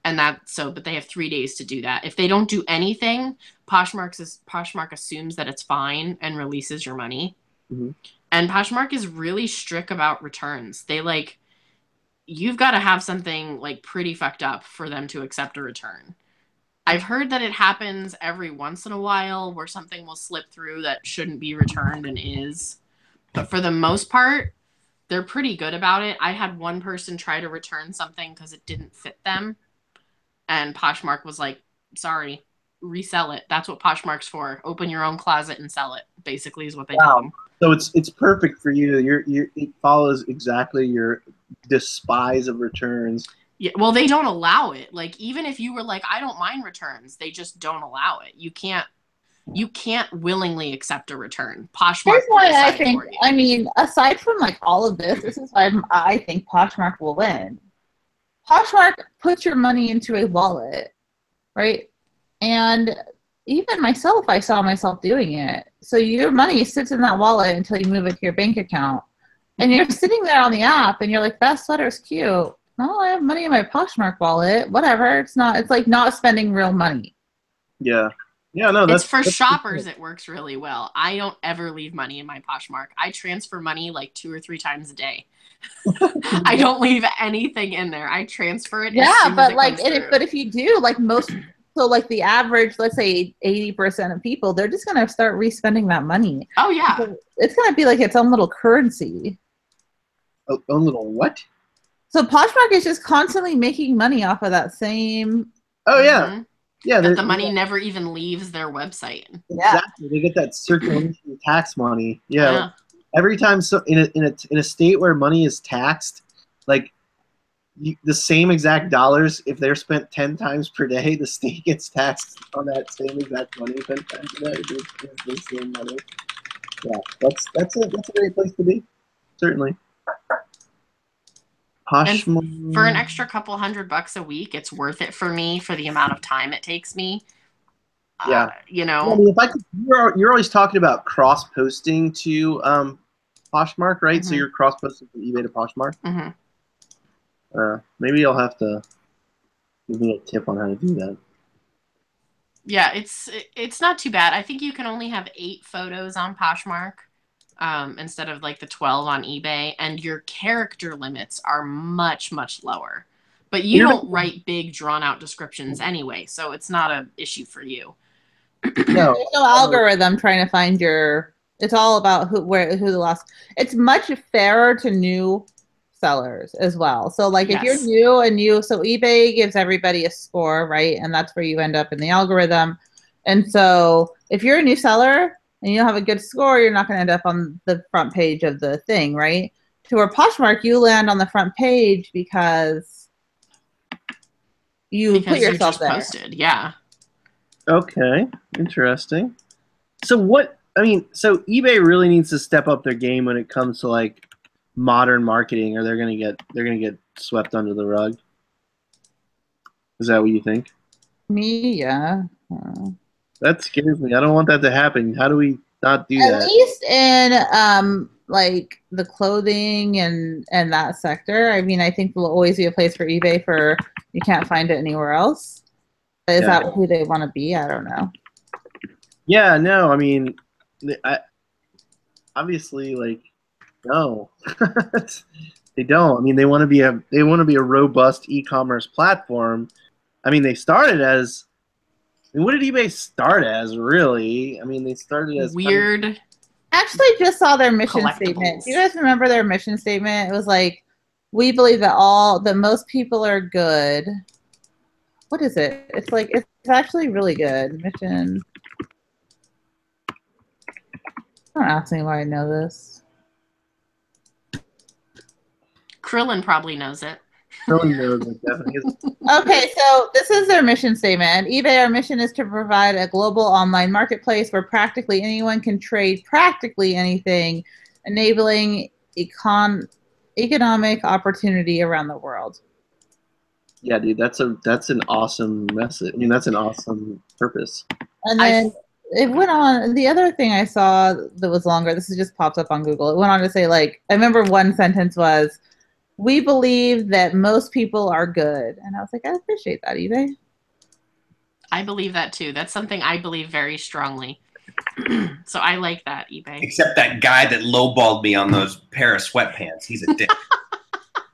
But they have 3 days to do that. If they don't do anything, Poshmark assumes that it's fine and releases your money. Mm-hmm. And Poshmark is really strict about returns. They you've got to have something pretty fucked up for them to accept a return. I've heard that it happens every once in a while where something will slip through that shouldn't be returned and is. But for the most part, they're pretty good about it. I had one person try to return something because it didn't fit them. And Poshmark was like, sorry, resell it. That's what Poshmark's for. Open your own closet and sell it, basically, is what they tell them. So it's perfect for you. It follows exactly your despise of returns. Yeah, well, they don't allow it. Even if you were I don't mind returns, they just don't allow it. You can't willingly accept a return. Poshmark. Here's why I think. I mean, aside from all of this is why I think Poshmark will win. Poshmark puts your money into a wallet, right? And even myself, I saw myself doing it. So your money sits in that wallet until you move it to your bank account. And you're sitting there on the app and you're like, that sweater's cute. No, I have money in my Poshmark wallet. Whatever. It's not spending real money. Yeah. Yeah, no, that's for shoppers. It works really well. I don't ever leave money in my Poshmark. I transfer money 2 or 3 times a day. I don't leave anything in there. I transfer it. Yeah, as soon but as it comes but if you do, the average, let's say 80% of people, they're just gonna start re-spending that money. Oh yeah, so it's gonna be its own little currency. Own little what? So Poshmark is just constantly making money off of that same. Oh yeah. Mm-hmm. Yeah, that the money never even leaves their website. Exactly, they get that circulation tax money. Yeah. Every time, in a state where money is taxed, the same exact dollars, if they're spent 10 times per day, the state gets taxed on that same exact money 10 times a day. It's the same money. Yeah, that's a great place to be. Certainly. Poshmark. For an extra couple $100 a week, it's worth it for me for the amount of time it takes me. Yeah. You Yeah, I know. mean, if I could, you're always talking about cross posting to Poshmark, right? So you're cross posting from eBay to Poshmark. Maybe you'll have to give me a tip on how to do that. Yeah, it's not too bad. I think you can only have 8 photos on Poshmark instead of like the 12 on eBay, and your character limits are much, much lower. But you don't write big, drawn-out descriptions anyway, so it's not an issue for you. No, there's no algorithm trying to find your. It's all about who the lost. It's much fairer to new sellers as well. So like if you're new and so eBay gives everybody a score, right? And that's where you end up in the algorithm. And so if you're a new seller and you don't have a good score, you're not going to end up on the front page of the thing, right? To where Poshmark, you land on the front page because you put yourself there. Posted, yeah. Okay, interesting. So so eBay really needs to step up their game when it comes to like modern marketing, or they're gonna get swept under the rug. Is that what you think? Me, yeah. That scares me. I don't want that to happen. How do we not do that? At least in like the clothing and that sector. I mean, I think there'll always be a place for eBay for you can't find it anywhere else. Is that who they want to be? I don't know. Yeah, no. I mean, obviously, like, no, they don't. I mean, they want to be a robust e-commerce platform. I mean, they started as. I mean, what did eBay start as, really? I mean, they started as weird. Actually, just saw their mission statement. Do you guys remember their mission statement? It was like, we believe that most people are good. What is it? It's like, it's actually really good. Mission. Don't ask me why I know this. Krillin probably knows it. Krillin knows it, definitely. Okay, so this is their mission statement. eBay, our mission is to provide a global online marketplace where practically anyone can trade practically anything, enabling economic opportunity around the world. Yeah, dude, that's an awesome message. I mean, that's an awesome purpose. And then it went on. The other thing I saw that was longer, this just popped up on Google. It went on to say, like, I remember one sentence was, "We believe that most people are good." And I was like, I appreciate that, eBay. I believe that too. That's something I believe very strongly. So I like that, eBay. Except that guy that lowballed me on those pair of sweatpants. He's a dick.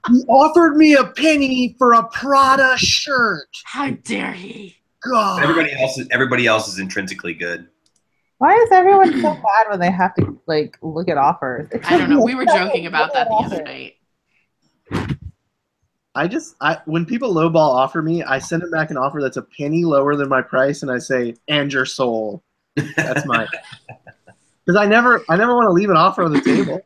He offered me a penny for a Prada shirt. How dare he? God. Everybody else is intrinsically good. Why is everyone so bad when they have to like look at offers? I don't know. We were joking about that the other night. When people lowball offer me, I send them back an offer that's a penny lower than my price, and I say, "And your soul." That's mine. Because I never want to leave an offer on the table.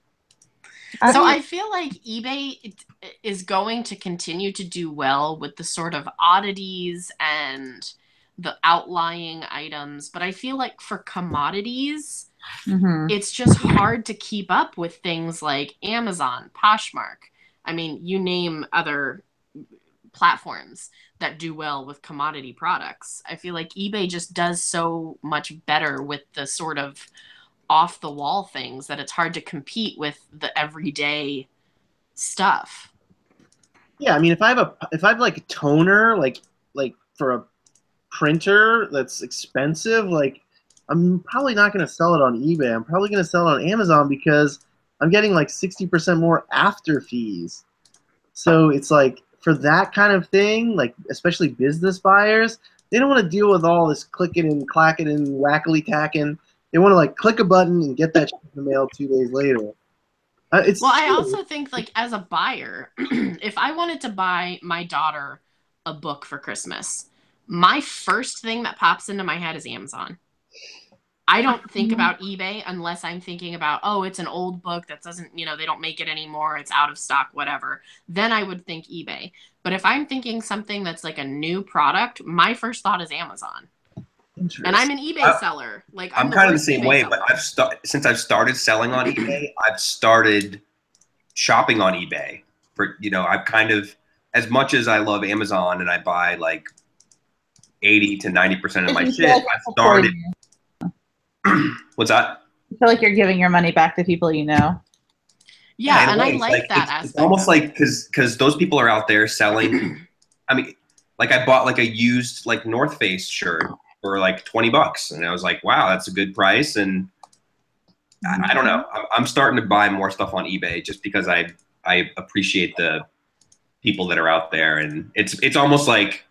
So I feel like eBay is going to continue to do well with the sort of oddities and the outlying items, but I feel like for commodities, it's just hard to keep up with things like Amazon, Poshmark. I mean, you name other platforms that do well with commodity products. I feel like eBay just does so much better with the sort of off the wall things that it's hard to compete with the everyday stuff. Yeah, I mean, if I have like a toner, like for a printer that's expensive, like I'm probably not going to sell it on eBay. I'm probably going to sell it on Amazon because I'm getting like 60% more after fees. So it's like for that kind of thing, like especially business buyers, they don't want to deal with all this clicking and clacking and wackily tacking. They want to like click a button and get that in the mail 2 days later. I also think like as a buyer, if I wanted to buy my daughter a book for Christmas, my first thing that pops into my head is Amazon. I don't think about eBay unless I'm thinking about, oh, it's an old book that doesn't, they don't make it anymore. It's out of stock, whatever. Then I would think eBay. But if I'm thinking something that's like a new product, my first thought is Amazon. And I'm an eBay seller. Like I'm kind of the same way, but since I've started selling on eBay, I've started shopping on eBay. for I've kind of, as much as I love Amazon and I buy like 80 to 90% of my shit, I started. What's that? I feel like you're giving your money back to people you know. Yeah, and I like that aspect. It's almost like because those people are out there selling. I mean, like I bought like a used like North Face shirt for like $20, and I was like, wow, that's a good price. And I don't know. I'm starting to buy more stuff on eBay just because I appreciate the people that are out there, and it's almost like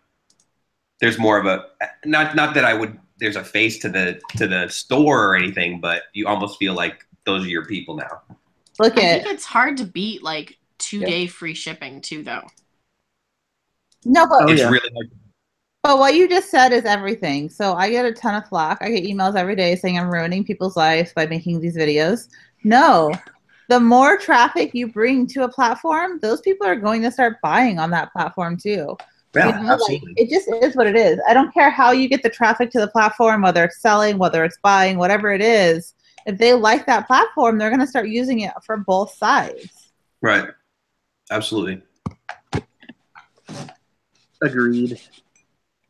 there's more of a not that I would. There's a face to the store or anything, but you almost feel like those are your people now. I think it's hard to beat like 2-day free shipping too, though. No, but it's really hard. But what you just said is everything. So I get a ton of flack. I get emails every day saying I'm ruining people's lives by making these videos. No, the more traffic you bring to a platform, those people are going to start buying on that platform too. Yeah, absolutely. Like, it just is what it is. I don't care how you get the traffic to the platform, whether it's selling, whether it's buying, whatever it is. If they like that platform, they're going to start using it for both sides. Right. Absolutely. Agreed.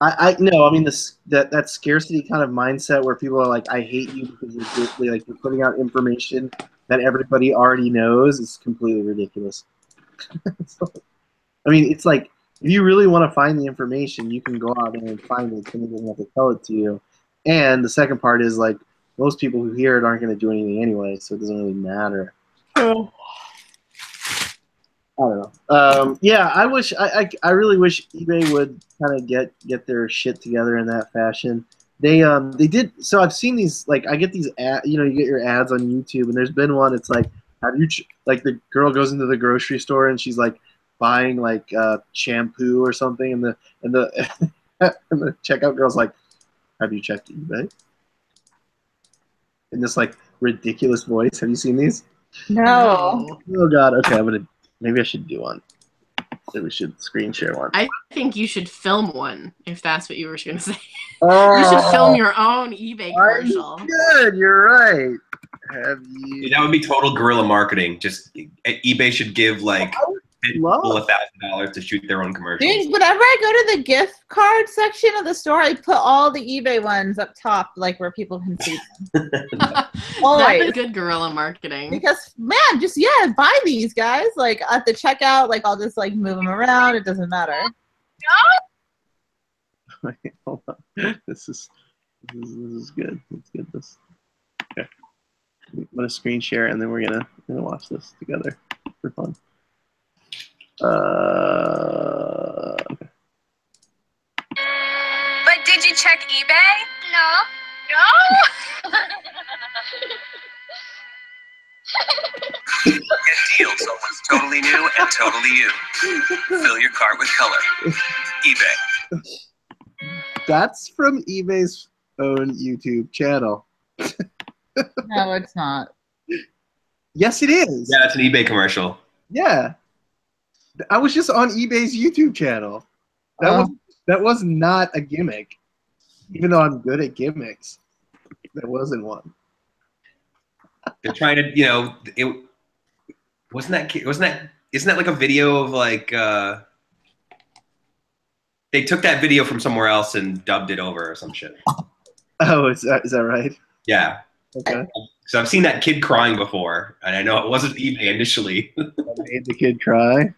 I no, I mean that scarcity kind of mindset where people are like, I hate you because you're putting out information that everybody already knows is completely ridiculous. So, I mean, it's like, if you really want to find the information, you can go out there and find it. Somebody doesn't have to tell it to you. And the second part is like, most people who hear it aren't going to do anything anyway, so it doesn't really matter. I don't know. Yeah, I really wish eBay would kind of get their shit together in that fashion. They did. So I've seen these, like, I get these you get your ads on YouTube, and there's been one. It's like, like the girl goes into the grocery store and she's like buying like shampoo or something, and the and the checkout girl's like, have you checked eBay? In this like ridiculous voice. Have you seen these? No. Oh God. Okay, maybe I should do one. Maybe we should screen share one. I think you should film one if that's what you were going to say. You should film your own eBay commercial. Good. You're right. Have you? That would be total guerrilla marketing. Just eBay should give like people $1,000 to shoot their own commercials. Dude, whenever I go to the gift card section of the store, I put all the eBay ones up top, like where people can see them. That's good guerrilla marketing. Because man, just buy these guys. Like at the checkout, like I'll just like move them around. It doesn't matter. Wait, hold on. This is good. Let's get this. Okay. I'm gonna screen share and then we're gonna watch this together for fun. Okay. But did you check eBay? No. Get deals on what's totally new and totally you. Fill your cart with color. eBay. That's from eBay's own YouTube channel. No, it's not. Yes, it is. Yeah, that's an eBay commercial. Yeah. I was just on eBay's YouTube channel. That was not a gimmick. Even though I'm good at gimmicks, there wasn't one. They're trying to, isn't that like a video of like they took that video from somewhere else and dubbed it over or some shit. Oh, is that right? Yeah. Okay. So I've seen that kid crying before, and I know it wasn't eBay initially. That made the kid cry.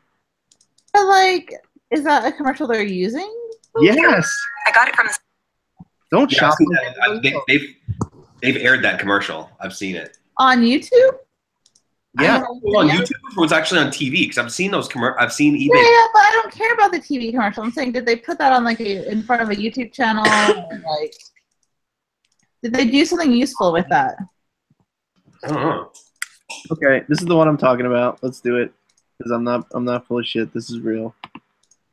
But like, is that a commercial they're using? Yes. I got it from. Don't shop. They've aired that commercial. I've seen it on YouTube. Yeah, on YouTube or it's actually on TV because I've seen those I've seen eBay. Yeah, but I don't care about the TV commercial. I'm saying, did they put that on like in front of a YouTube channel? Or, like, did they do something useful with that? I don't know. Okay, this is the one I'm talking about. Let's do it because I'm not full of shit. This is real.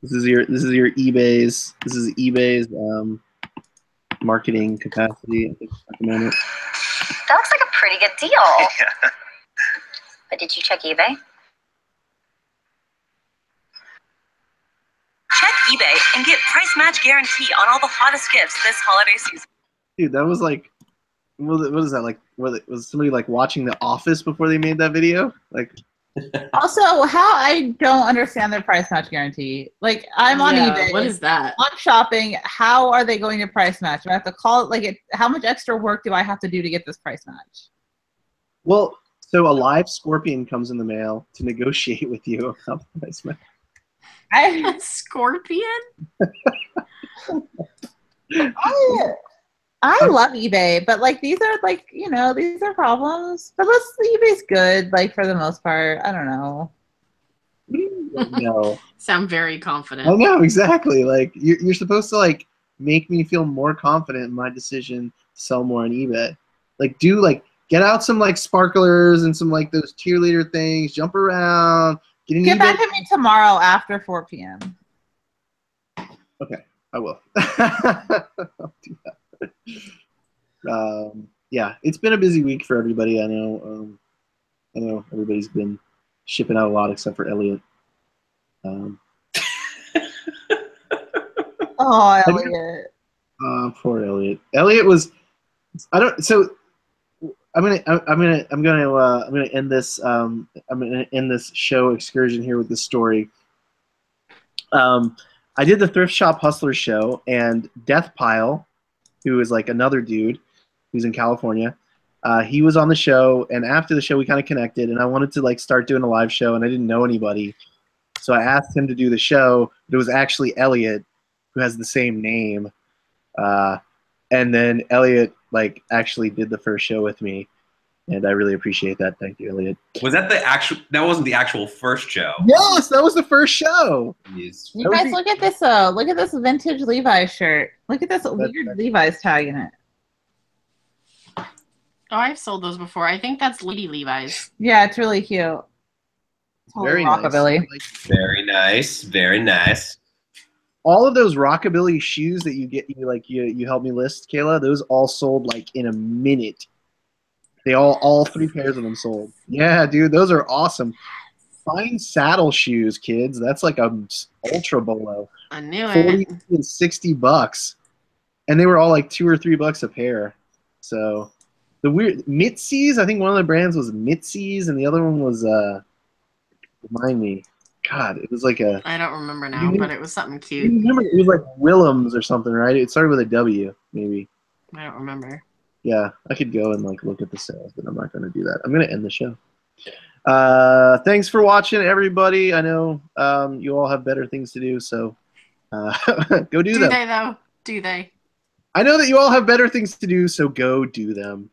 This is your eBay's. This is eBay's marketing capacity. I think at the moment. That looks like a pretty good deal. Yeah. But did you check eBay? Check eBay and get price match guarantee on all the hottest gifts this holiday season. Dude, that was like, what is that like? Was somebody like watching The Office before they made that video? Like, Also, how I don't understand their price match guarantee. Like, I'm on eBay. What is that? I'm shopping. How are they going to price match? Do I have to call it? Like, how much extra work do I have to do to get this price match? Well, so a live scorpion comes in the mail to negotiate with you about the price match. A scorpion? I love eBay, but like these are like, these are problems. But eBay's good, like for the most part. I don't know. No. Sound very confident. I know, exactly. Like you're supposed to like make me feel more confident in my decision to sell more on eBay. Like get out some like sparklers and some like those cheerleader things, jump around, get back to me tomorrow after 4 p.m. Okay, I will. I'll do that. Yeah, it's been a busy week for everybody. I know. I know everybody's been shipping out a lot except for Elliot. Oh, Elliot. Poor Elliot. Elliot was. I don't. So I'm gonna end this. I'm gonna end this show excursion here with this story. I did the Thrift Shop Hustlers show, and Death Pile, who is like another dude who's in California, he was on the show, and after the show we kind of connected, and I wanted to like start doing a live show, and I didn't know anybody, so I asked him to do the show, but it was actually Elliot, who has the same name, and then Elliot like actually did the first show with me, and I really appreciate that. Thank you, Elliot. Was that the actual? That wasn't the actual first show. Yes, that was the first show. Jeez. You guys look at this. Look at this vintage Levi's shirt. Look at this weird Levi's tag in it. Oh, I've sold those before. I think that's Lady Levi's. Yeah, it's really cute. It's Very rockabilly. nice. Very nice. Very nice. All of those rockabilly shoes that you helped me list, Kayla, those all sold like in a minute. They all 3 pairs of them sold. Yeah, dude, those are awesome. Find saddle shoes, kids. That's like a ultra bolo. I knew 40 it. and $60, and they were all like $2 or $3 a pair. So the weird Mitzies, I think one of the brands was Mitzies, and the other one was remind me. God, it was like a. I don't remember now, but it was something You cute. remember it was like Willems or something, right? It started with a W, maybe. I don't remember. Yeah, I could go and like look at the sales, but I'm not going to do that. I'm going to end the show. Thanks for watching, everybody. I know you all have better things to do, so go do them. Do they, though? Do they? I know that you all have better things to do, so go do them.